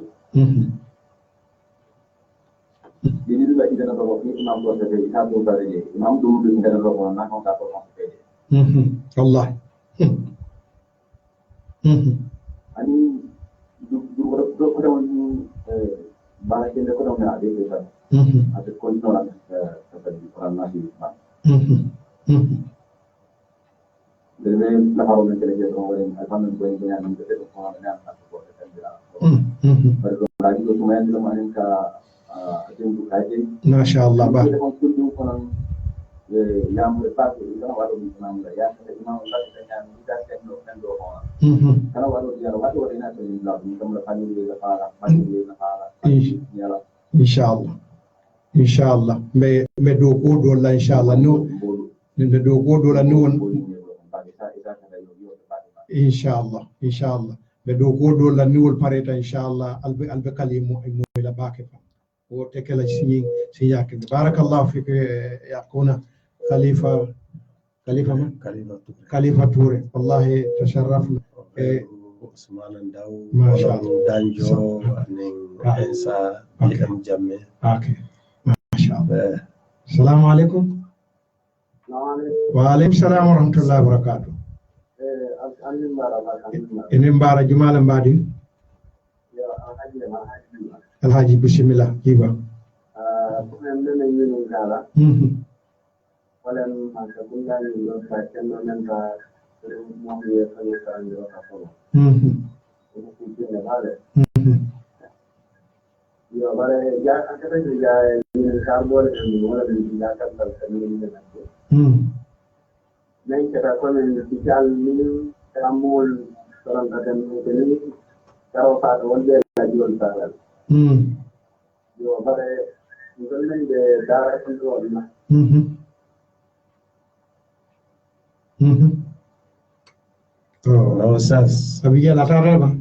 jadi itu lagi dalam roh ini imam buat dari satu dari imam dulu di dalam roh nak kau tak tahu Allah ani dulu kita bahasa kita kita nak ada kita ada kontrol seperti orang nasi jadi lepas orang kerja orang apa namanya yang kita orang yang tak boleh kerja baru lagi tu semua yang mana ka asyik kaji masyaallah bah yang berpatu itu kan walau di sana ya kita imam Allah kita yang kita kan do karena walau dia walau orang yang sering bilang kita melakukan ini lepas inshallah me do ko do la inshallah no ne do ko do la no inshallah me do ko do la ni wol pareta inshallah albe kalimu mo la bake fa o tekela sinyake barakallahu fik yaquna khalifa Touré wallahi tasharrafna Usman Ndaw Mashallah. Danjo ning Ensa Ilham Jamme okay mashallah assalamu alaikum wa alaikum salam wa rahmatullahi wa barakatuh enen mbara jumala mbadi alhaji bismillah jiba Olen masa bunga ni lo pakai nomor mau dia kan dia apa itu mungkin ada ya bare ya akhirnya juga ini karbon ini mulai dilakukan terkini nanti naik kita kon digital ini kamu orang akan ini kalau tak wonder lagi wonder ya bare mungkin de darah kontrol na no Ustaz abiya la taraba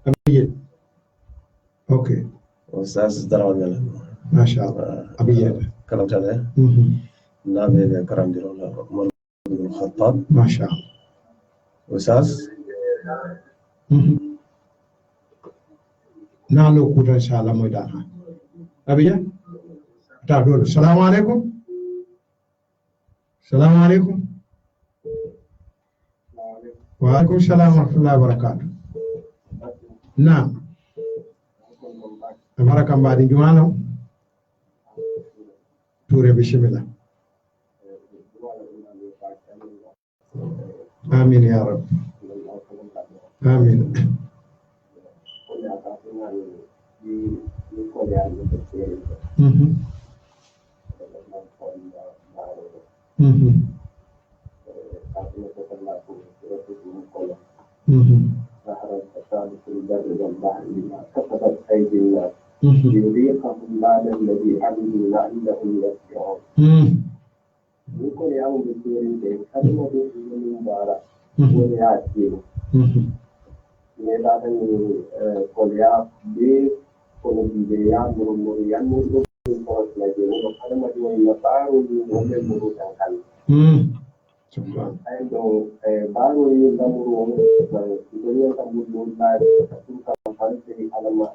abiya okay Ustaz darawala mashallah abiya kalam tale nabe be karandiro la Umar ibn Khattab mashallah Ustaz nalo kuta inshallah moy dana abiya ta do assalamu alaikum وعليكم السلام ورحمة الله وبركاته نعم بركة بعد جمانو توري بسم الله آمين يا رب آمين يذيقهم بعد الذي عملوا لعلهم يرجعون. يقول يا أبو بكر كلمة من مبارك ويعتير. لذا قل يا بي قل بي يا مرمر يا مرمر فرس لجنة وكلمة من بارو من مرمر كان. عنده بارو يدمرون الدنيا تمر بارو تكون كفانتي على ما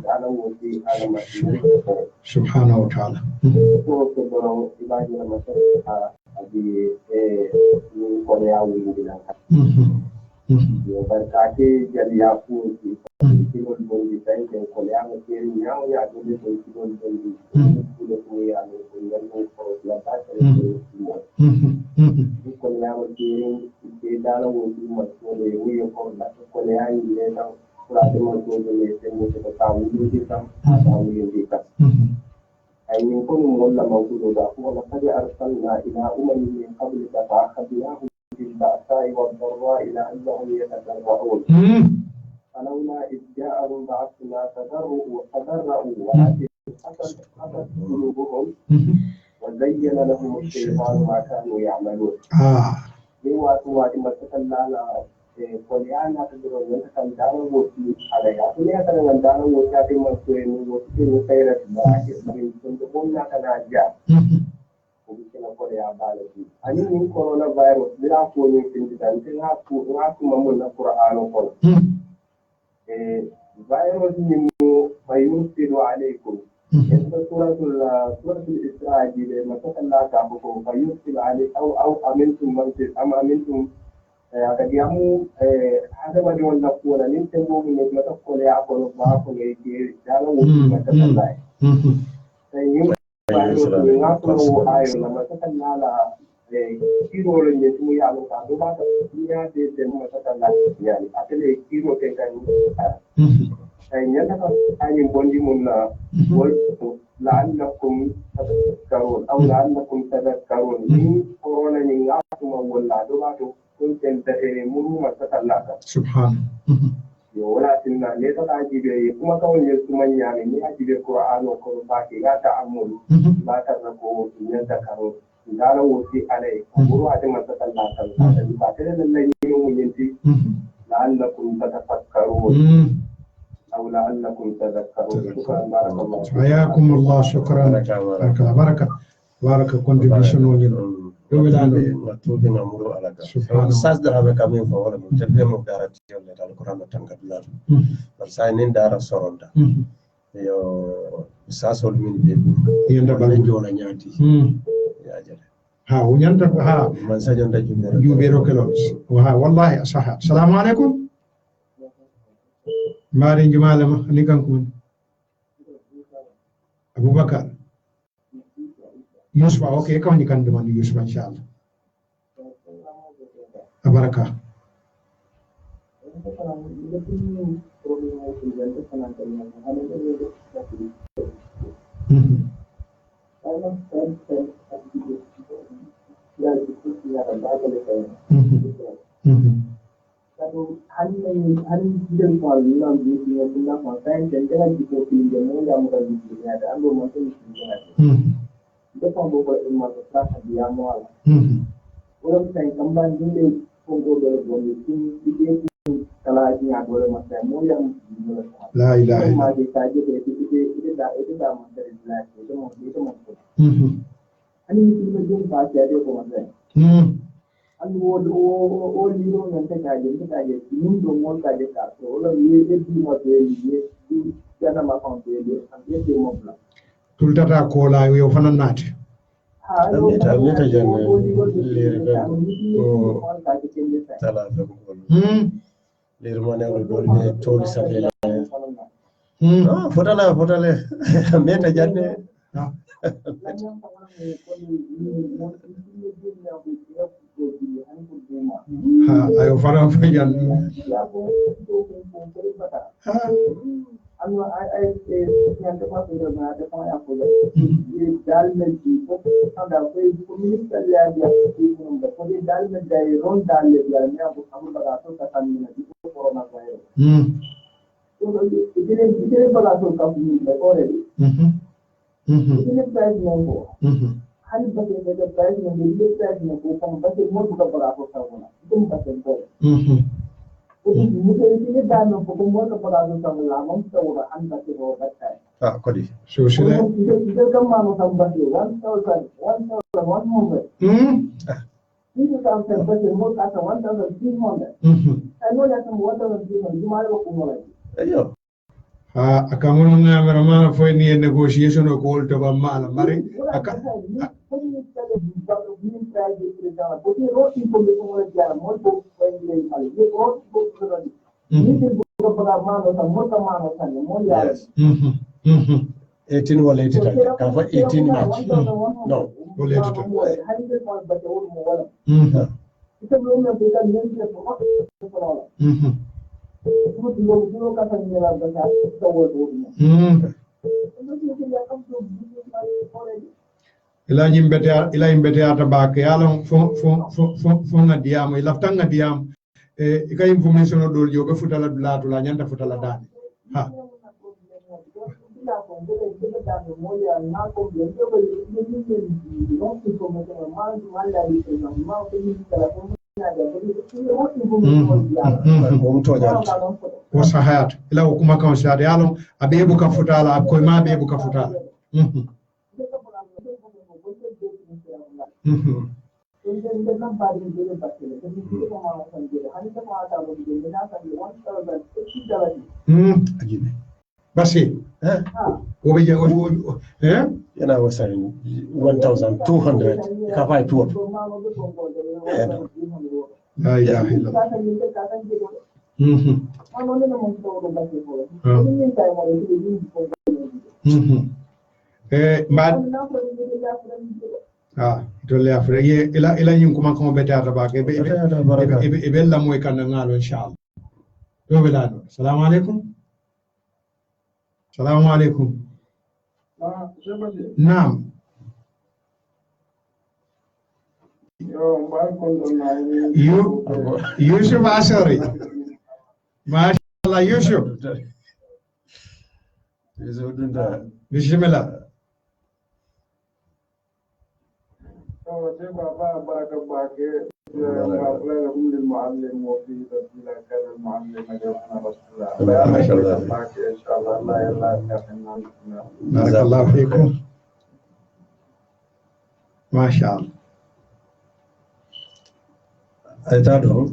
على وفي على ما سبحانه وتعالى. Kalau kita jadi masyarakat di Korea Winggilan, berkati jadi aku di Timur Bondi dan Korea mungkin yang ada di Timur Bondi, sudah punya dengan lepas dari semua. Di Korea mungkin di dalam mungkin masuk dari Korea ini yang berada masuk dari semua tahu kita tahu yang kita. أي منكم ولا موجود ولقد أرسلنا إلى من قبلك فأخذناهم بالبأساء والضراء لعلهم يتضرعون فلولا إذ جاءهم بأسنا تضرعوا ولكن حصلت قلوبهم وزين لهم الشيطان ما كانوا يعملون. وقت ما تكلم Korea تدرون أن دارو وتي على يعني كان دارو وتي مسوي وتي خيرت باكر من تندمون كنا جاء وبيكنا Korea بالتي أني من كورونا فيروس بلا كوني تندم تنها ممن القرآن وقول فيروس منه فيرسل عليكم سورة الإسراء لما تكلم كابكم فيرسل عليكم أو أمنتم من أمنتم kadiamu ada bagian lakukan ini semua minat Korea kalau bahasa ini dalam ujian macam lain. Saya baru mengaku ayo nama sekarang kiro ini semua yang lalu bahasa dunia di semua macam lain. Yani asal kiro kekan. Saya nyata saya bondi mula la'allakum tadhakkarun atau la'allakum tadhakkarun. Ini corona ini ngaku mau lalu bahasa كنت مرو مسكالك سبحان ولكن ليس تعجب كما كون يسمى يعني يعجب القرآن والقرآن لا تأمل لا تذكروا يذكروا لا وفي عليه مرو هذا مسكالك فاتنا الذين ينتي لعلكم تتفكرون أو لعلكم تذكرون. شكرا بارك الله. حياكم الله. شكرا. بارك contribution وجل. Matuɓe ngamuro alaga sasdaraɓe kamin fo wala mum teddemo darati yolle tal qur'an tankat laato par sa nin dara soronta yo sasol min be yenda bale jola nyaati ya jere ha wonyanta ha man sajonta jubero kelo ha wallahi asaha. Assalamu alaikum mari jumalama ni kankun Abubakar Yusuf. Okay, kau ni kan dengan Yusuf insyaAllah. Barakah. Depan bapak imam besar dia mual. Orang saya kembali dulu punggung berbonding dia kalau dia boleh masuk yang la ilaha illallah. Masih saja itu dah masuk Islam itu masuk. Ani itu berjumpa jadi pemasai. Ani oh liru nanti kaji mundur mau kaji kartu. Orang ini di masuk di jangan makan dia dia mau pulang. Tultata kola yo fanan naati ameta janne lere ko tala be ko lere mo ne ko be toli sabela fotale ameta janne ha ayo fanan fa janne allora niente fa per me da fare a quello dal mezzo da quei comunità le abbia non poi dal mezzo dai rondali di almeno abu bagato katamina di corona virus idire bagato katamina already idire price non hali bagato the price non the price non ko kam bagato mo buka bagato kawana itu bagato ini dan no ko mo ko bagato kawana mom tawra anda ke ro batai kodi so shine ide kam mano tambati 1100 this is something but more at 1300 I know that some 1300 you might go more ayo akamono ngamera mana foi ni negotiation ko olto ba mala mari aka yes 18 wala 80 ka fa 18 match no wala 80 itu belum yang kita lihat dulu kata nira besar tawar dulu ila yimbete ata bake yalon fo na diam ila tanga diam ika information do jobe futala dulatu la nyanda futala dani ha ko sahayat ila ko kuma kan shade yalon abebu ka futala ko ma abebu ka futala basi obe yana wasan 1200 ka fa tuwa la ilaha illallah dole afre ila nyum kuma ko beta ta ba ke be la moy kan ngalo inshallah do belano assalamu alaikum naam Yusuf Ashari mashallah Yusuf bismillah بارك الله فيكم ما شاء الله ايتادو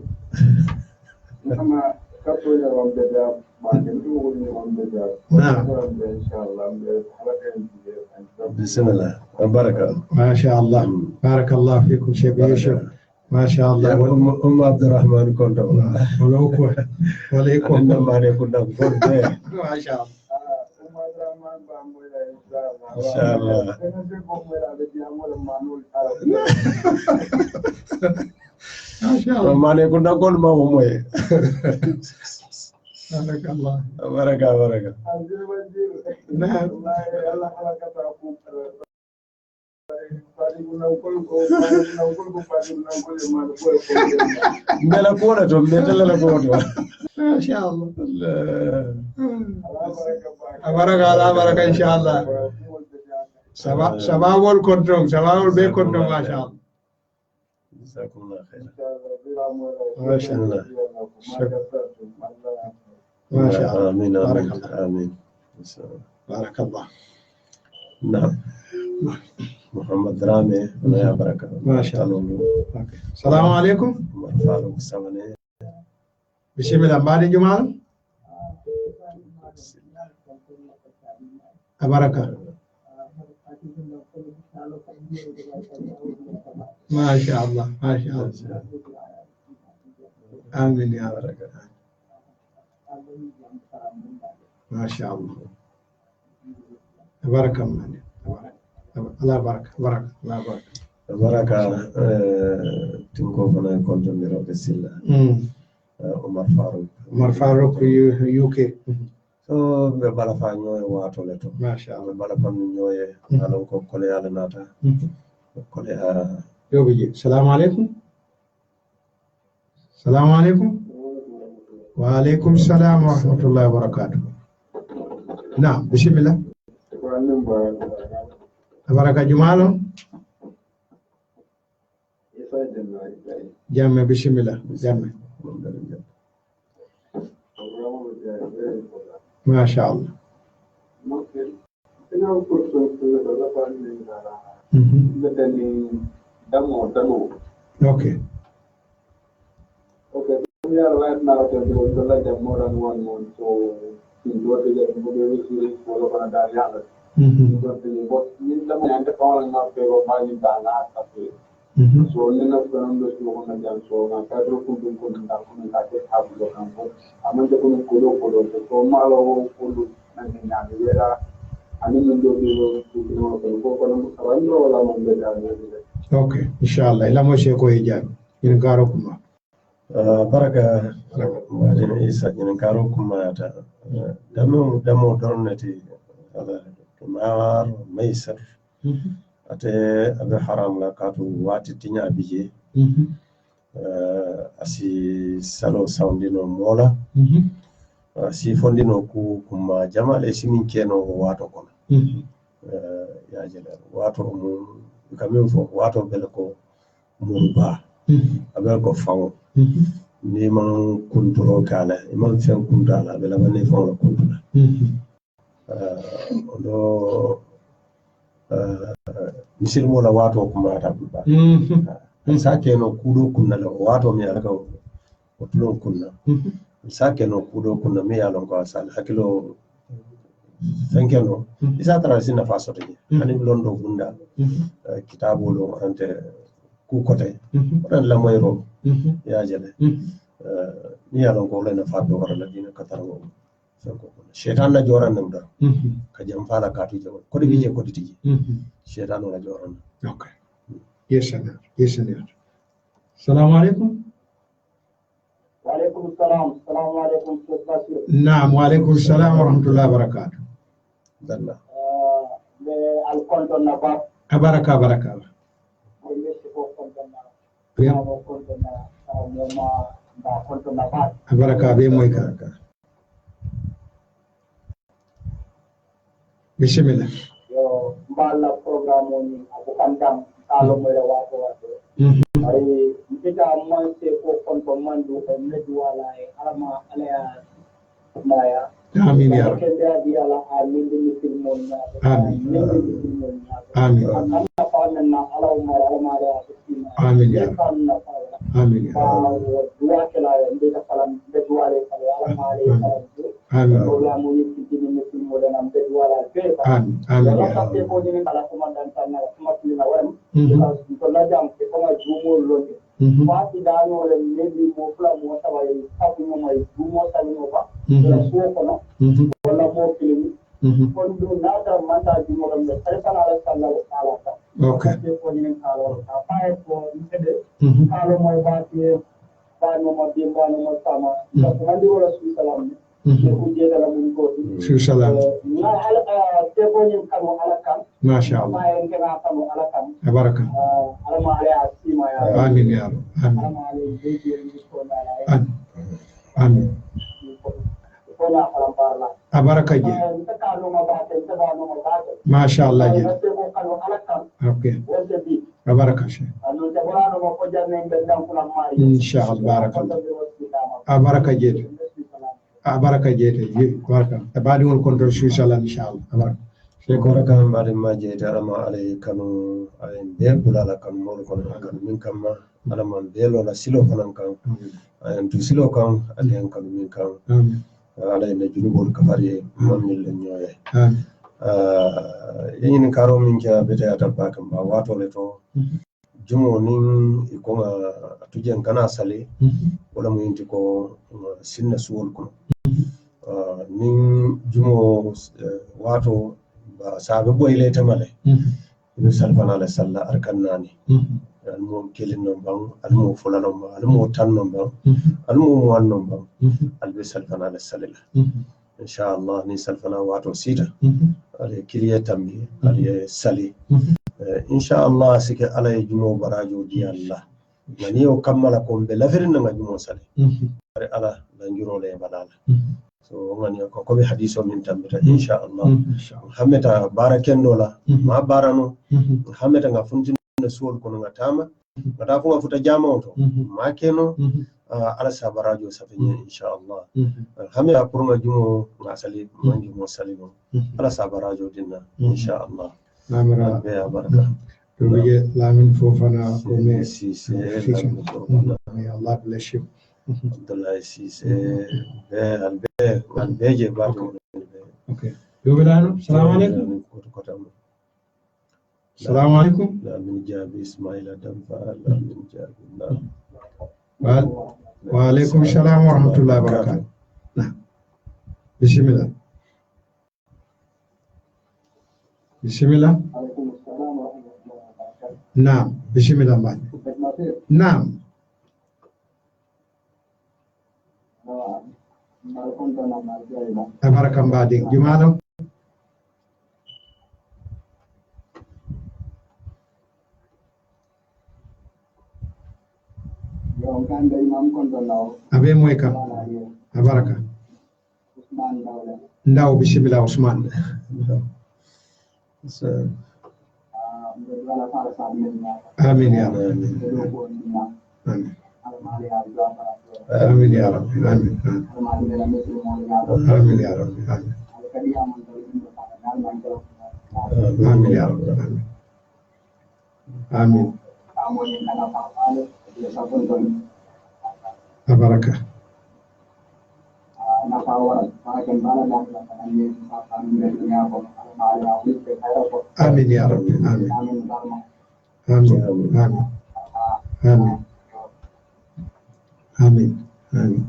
بسم الله بركة ما شاء الله بارك الله فيكم شيخ يوسف ما شاء الله عبد الرحمن كنت وليكم ما كنا ما شاء الله إن شاء الله ما شاء الله ما نكون نقول ما هو موي بارك الله بركة نعم ملا كورة توم نتلا كورة ما شاء الله بارك إن شاء الله شباب والكنترول شباب والبيكنترول ما شاء الله جزاكم الله خير ما شاء الله ما شاء الله آمين بارك الله آمين بارك الله نعم محمد رامي يا بركة ما شاء الله السلام عليكم فاروق سامني بسم الله بعد جمال بركة ما شاء الله ما شاء الله آمين يا بركة ما شاء الله بركة الله بركة بركة تنكو فنا كنت نرى بسلا عمر فاروق يوكي so be bala fa ñoy wato le to masha Allah be bala fa ñoy alon ko kole ala nata kole yo bi assalamu alaikum wa alaikum salam wa rahmatullahi wa barakatuh na'am bismillah baraka jumalo jamme bismillah jamme masha Allah okay we are right now to do like more than 1 month, so in what we get movie series for over and down. But in the moment, the calling up they were buying the so in a film, the slow on the so I tried to put in contact with that have the comfort. I'm going to put so Malo, Pulu, and in Navera, and in the okay, inshallah. Ila mo sheko hijab. In karo kuma. Baraka majina isa jinin karo kuma ta damo dornati ala kumar maisar ate abe haram la katu wati tinya bije asi salo soundino mola si fondino ku kuma jamale simin keno wato kono ya jela wato mu kamen fo wato bele ko murba abel ko fawo ni man kunturo kala man fen kuntala bela man fo la kuntula do misil mo la wato kuma ta ba sake no kudo kunna la wato mi alaka o tulon kunna sake no kudo kunna mi alon ko asal hakilo fenkeno isa tara sinna faso te ani londo gunda kitabo lo ante ku kote ran la moyro ya jale ni alon ko le na fado wala la dina kataro fenko shetan na joran nam da ka jam fala ka tu jaw ko de bije ko tiji shetan na joran okay yes sir assalamu alaikum وعليكم السلام عليكم نعم وعليكم السلام ورحمة الله وبركاته دلنا الكونتون نبات بركة بركة بيموي كاركا بسم الله yo mballa programme ni abukandam talo mo le wato ay kita man se ko konto mandu e medu wala e alama alaya maya amin ya rabbi kende di ala amin di filmon na amin Allah pa na ala umma alama ya amin ya amin ya dua kala ende ta falam medu wala kala alama amin programme ni kitini medu modana medu wala be amin ya rabbi ko ni kala komandan tan na kuma tuna wam ko la jam ko ma jumo londe Wati dano le maybe mo fla mo tawa yi tabu mo mai dumo tani mo ba la so kono wala mo filimi kon do nata manta di mo gambe sallallahu alaihi wasallam okay ko ni kalo ta pae ko inde kalo mo ba ti ba no mo di ba no mo sama ko mandi wala sallallahu ko je dala mun ko sallallahu na ala te ko ni kamo ala kan ما شاء الله بارك آمين يا رب آمين بارك جي ما شاء الله جي اوكي بارك شيء ان شاء الله بارك الله بارك جي بارك جي بارك بعد كنترول شو شاء الله ان شاء الله بارك Shekora kan bari maje da rama alai kanu ayin be bulala kan mol kon kan min kamma alaman belo la silo kan kan ayin tu silo kan alayen kan min kan alai na junubol kafari mamil nyoye yin karo min ja beta ta ba kan ba wato le to jumo nin ikonga tujen kana sale wala mu yinti ko sinna suwol ko nin jumo wato sabe boy le tamale ni salfana la salla arkannani almo kelin non bang almo fulano almo tan non bang almo wan non bang albe salfana la salla inshallah ni salfana wato sita ale kiliye tambi ale sali inshallah sike ala e jumo barajo di Allah ngani o kammala ko be lafirin nga jumo sali bare ala danjuro le balala so ngani ko ko be hadiso min tambita inshallah hameta barakendo la ma barano hameta nga funtin suwol kono nga tama ngata fu nga futa jama to ma keno ala sabarajo safenya inshallah hameta pour nga jumo nga sali mangi mo sali mo ala sabarajo dinna inshallah namira ya baraka to ye lamin fofana ko me si may Allah bless you Abdullah Sise albeje bato okay yogadano assalamu alaikum assalamu alaikum la min jabi Ismaila Damfa la min jabi wa alaikum assalam wa rahmatullahi wa barakatuh bismillah bismillah naam bismillah naam tabarakam badi jumalo abe moy kam tabaraka ndaw bismillah Usman amin ya rabbi amin ya rabbi amin amin ya rabbi amin ya rabbi amin tabaraka amin ya rabbi amin amin amin amin amin amin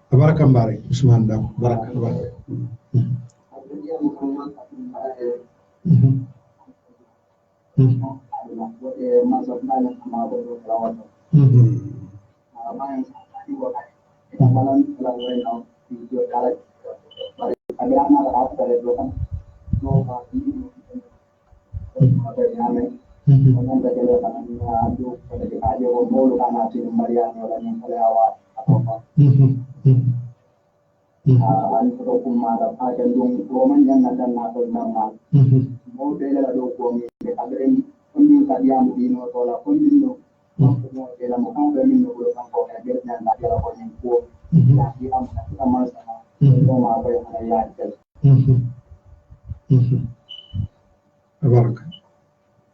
tabaraka mbare Usman daw baraka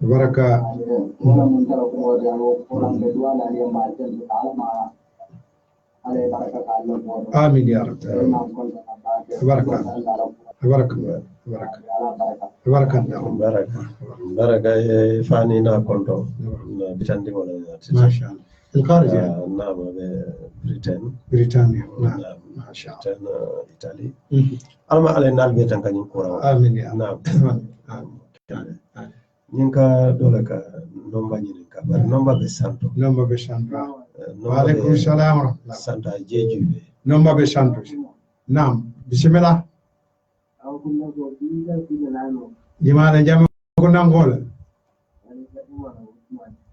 tabaraka amin ya rabbi tabaraka tabaraka tabaraka baraka fani na konto na bitandi wala masha Allah الخارج نعم بريطانيا نعم ما شاء الله إيطالي أنا علينا البيت كان ينكرا آمين يا نعم آمين ينكا دولك نومبا ينكا بر نومبا بسانتو وعليكم السلام ورحمة الله سانتا جيجي نومبا بسانتو نعم بسم الله جماعة جامع كنا نقول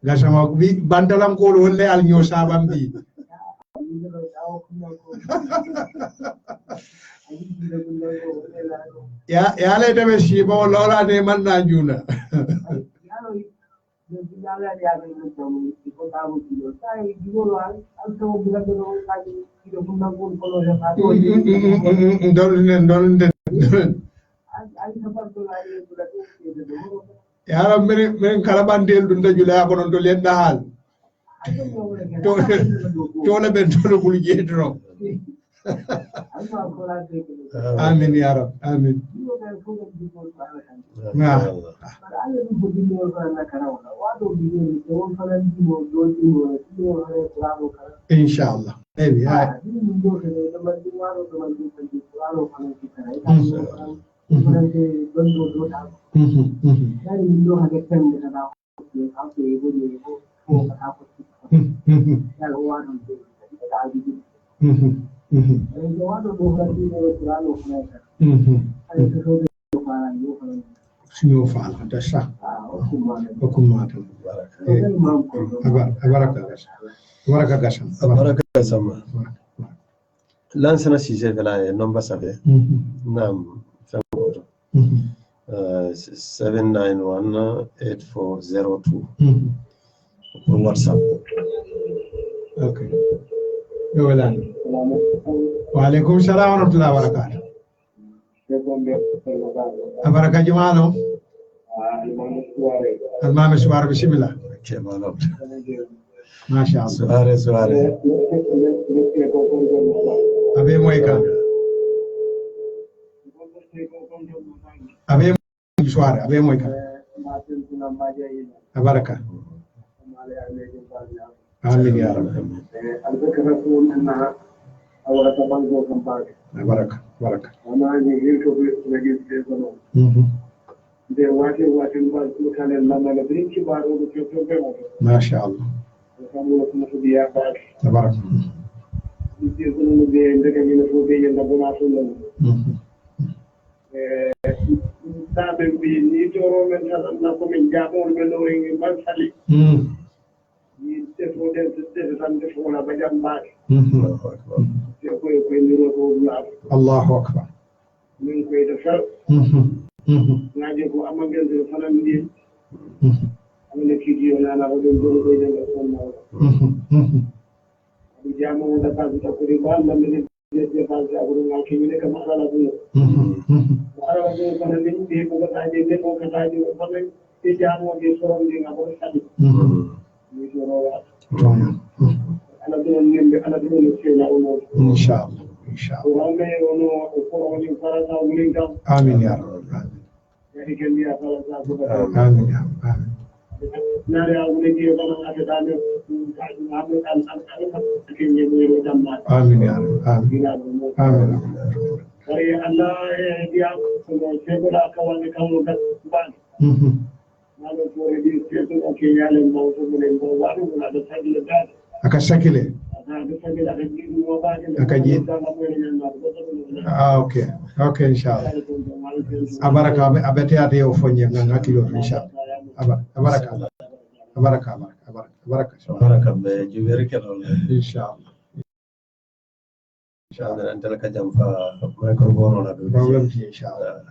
gasama bi bantalam ko wolle al nyo sabam bi ya le deme shi bo lola ne man na juna yara men kala bandel dum dajula ko non to len dal to le ben to bul jedro amin ya rab amin inshallah maybe Sino fala da sa hukumatan abaraka gasan abaraka sama lansana sije vela number 7 nam 7918402 on WhatsApp. Okay. Yolan. Wa alaikum salam wa rahmatullahi wa barakatuh. Abaraka jumano. Almame suwar bismillah. Kebalo. Masha Allah. Suare. Abe moyka. Abe suare, abe moyka. Abaraka. Amin ya Rabbi. Baraka. Masha Allah. Baraka. Allahu akbar. Inshallah. Amin ya Rabbi. Amin ya Rabbi. Amin ya Rabbi. Amin. Akasakile. Akaji. Okay. Okay, inshallah. Abaraka abete ate ofonye ngakilo inshallah. Abaraka. Be jubere kelol Inshallah. inshallah antala ka jamfa microphone na do Problem inshallah.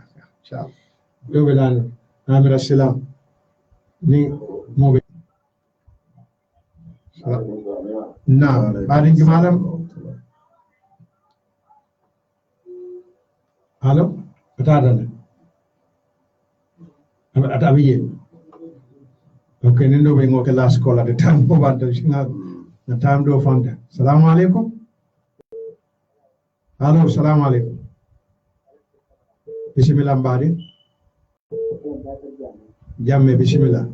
Yo belan amira salam ni mobe. Naam, barin jumalam. Halo, ada. Ada abiye. Okay, nindo bengo ke last call at the time ko banta singa na time do fanta. Assalamu alaikum. Halo, assalamu alaikum. Bismillah mbari. Jamme bismillah.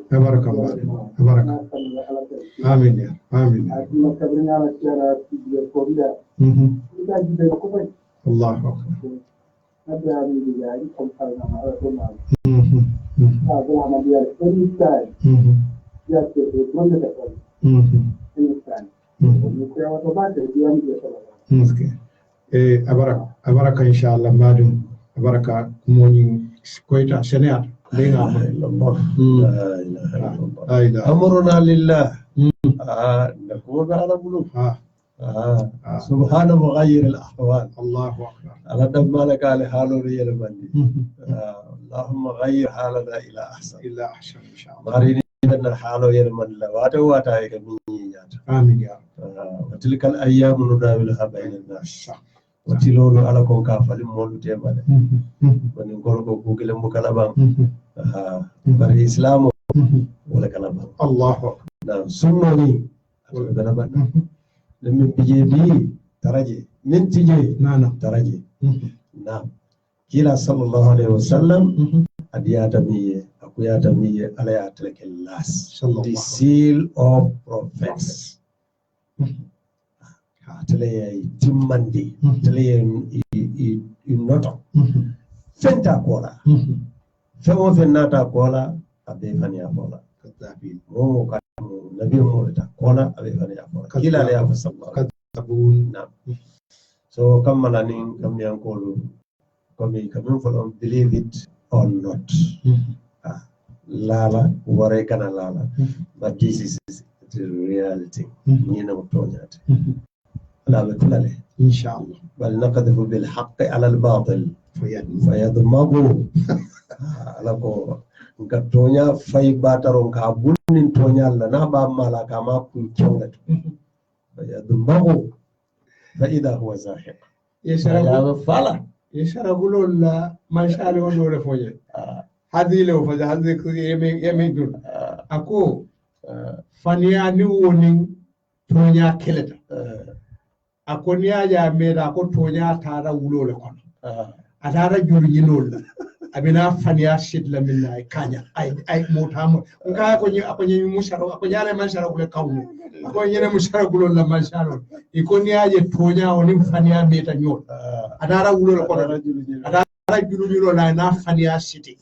Tabarakallah. Amin ya. Amin. Allahu akbar. Abaraka inshallah madum abaraka moni koita seneat denga amruna lillah nakuna ala buluk سبحان مغير الأحوال الله أكبر على دم مالك على حاله ريال بندي اللهم غير حالنا إلى أحسن إن شاء الله ماريني أن الحال يرمن لا واتا يكميات آمين يا رب وتلك الأيام نداولها بين الناس وتلون على كوكا فلمول تيمال ونقول كوكيل مكلبان بر الإسلام ولا كلام الله أكبر نعم سنوني بنبنا لمن بيجي تراجي من تيجي نعم تراجي نعم kila sallallahu alaihi wasallam adiyata miye akuyata miye ala ya teleke last the seal of prophets tele timmandi tele noto fenta kola femo fennata kola abe fania kola mo ka nabi mo ta kola abe fania kola kila ala ya sallallahu na so kamala nin kamyan kolu komi kamin folon believe it or not lala ware kana lala but this is the reality nyina mutonyate ala betulale inshallah bal naqadhu bil haqqi ala al batil fayadmagu ala ko ngatonya fay bataron ka bunnin tonya la na ba mala ka ma kun kyongat fayadmagu fa idha huwa zahiq yasharabu fala yasharabu la mashali wono le foje hadile o faja hadde ko yeme dun ako faniya ni woni tonya keleta ako niya meda ko tonya tara wulo le kono atara jurjinol abina faniya sidla minna ay kanya ay motamo nga ko ni musaro ko nyale masharo ko kawno ko nyene musaro ko la masharo iko niya tonya oni faniya meta nyol atara wulo le kono atara jurjinol na faniya siti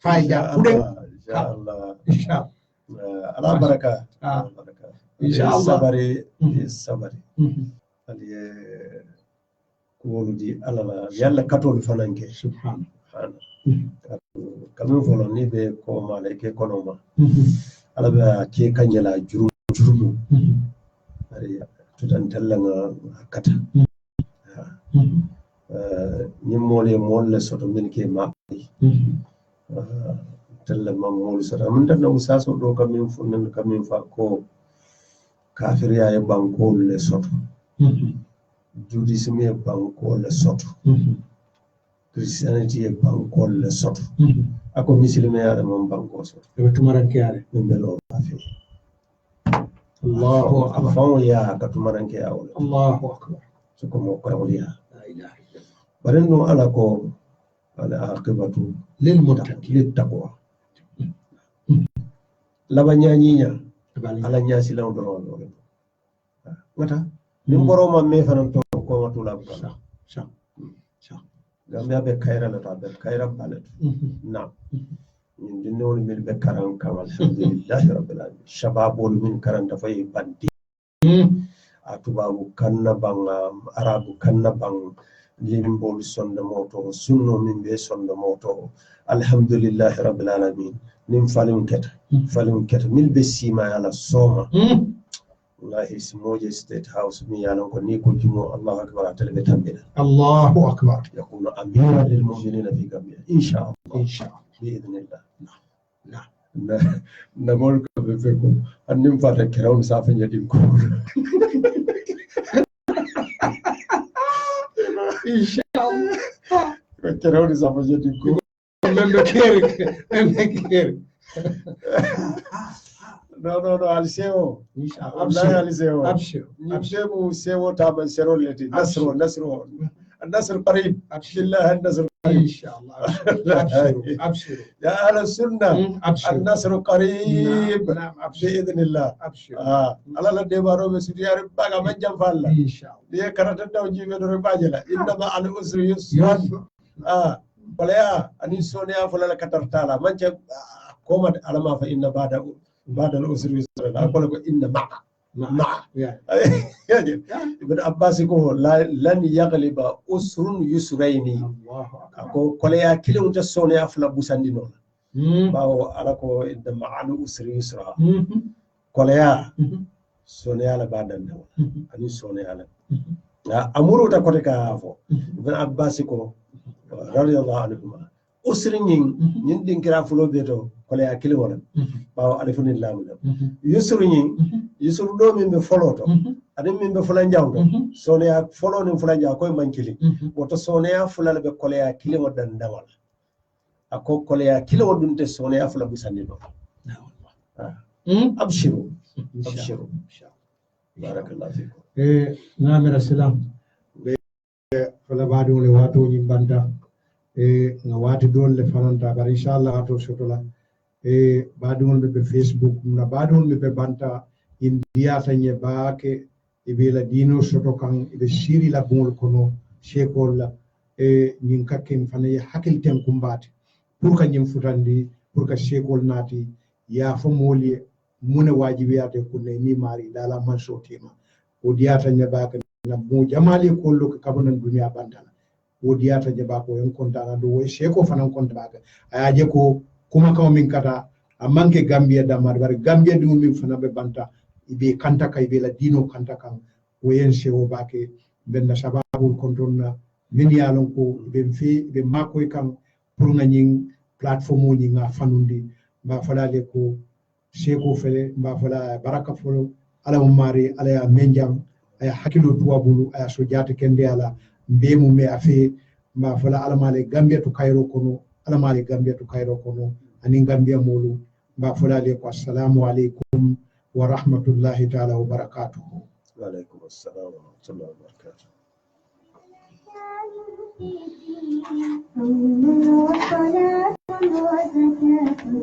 fayda kude inshallah ala baraka inshallah sabari aliye kuwoludi alala yalla katolu fananke subhana kamin folo ni be ko mala ke konoma ala be ke kanjela jurumu ari tutan tallanga kata ni mole soto min ke ma talla mam mole soto mun tan usaso do kamin funan kamin fa ko kafir ya banko le soto Judaism e banko le soto Christianity e banko le soto ako muslimi ya mam banko soto e tumaranke yare mbelo afi Allahu akbar fawo ya ka tumaranke ya wala Allahu akbar so ko mo ko waliya la ilaha illallah barendo ala ko ala aqibatu lil muttaqin lit taqwa labanya nyinya ala nyasi law do wala wata nimboro ma me fanan to ko matula ba sha gambia be kayra la ta be kayra balet na min dinno ni be karan kam alhamdulillah rabbil alamin shababul min karan da fay bandi atubabu kanna bang arabu kanna bang limbol sonda moto sunno min be sonda moto alhamdulillah rabbil alamin nim falim ket mil be sima ala soma wallahi simoje state house mi yalan ko ni ko jumo Allahu akbar atalbe tambina Allahu akbar yakunu amira lil mu'minina fi gambia inshallah bi idnillah na mol ko be ko annim fata kirawm sa fa nyadim ko inshallah ko kirawm sa fa nyadim ko membe kere no aliseo inshallah aliseo abshir nibemu sewo taban sero leti nasr qarib billah an-nasr inshallah abshir ya ala sunna an-nasr qarib باذن الله abshir ala la debaro be sudiyare baga manjam falla inshallah de karata taw jibe do bajela inna ma al usri yusran wala ani sonia fulala katartala manje koma alama fa inna ba'da al-usri yusra aqul ko inna ma'a ibn abbas ko lan yaghliba usrun yusraini ko koleya kilon ta sonia fula busandino bawo ala ko inna ma'al usri yusra koleya sonia la badan daw ani sonia la amuru ta kote ka fo ibn abbas ko radiyallahu anhu usri nyin dinkira fulo beto kole ya kili wala bawo alifuni lamu yusru do min be foloto adin min be fulan jawdo sone ya folo ni fulan jaw koy mankili woto sone ya fulal be kole ya kili wadan dawal ako kole ya kili wadunte sone ya fula busandi do abshiru barakallahu fikum ngamira salam be fala badu le wato nyi banda nga wati dolle fananta bar inshallah to sotola baadungol be Facebook na baadungol be banta india tanye baake ibela dino soto kan ibe siri la bungol kono shekol la nyin kakken fane hakil ten kumbati pour ka nyim futandi pour ka shekol nati ya fo moli mune wajibiyate kunne ni mari dala man sotima o diata nyabaka na mo jamali kollo ka kabanan duniya bandala o diata nyabako en kontana do we sheko fanan kontaka ayaje ko kuma kaw min kata a manke gambia da mar gambia dum min fana be banta ibe kanta kay be la dino kanta kan o yen sewo bake benna sababu kontonna min yalon ko be makoy kan pour nga nyin plateforme ni nga fanundi ba falale ko seko fele mba fala baraka folo ala mari ala ya menjam aya hakilo tuwabulu aya sojata kende ala mbemu me afe mba fala ala male gambia to kairo kono ala male gambia to kairo kono ani gambia molu mba fala le ko assalamu alaikum wa rahmatullahi ta'ala wa barakatuh wa alaikum assalam wa rahmatullahi wa barakatuh صلاة وزكاة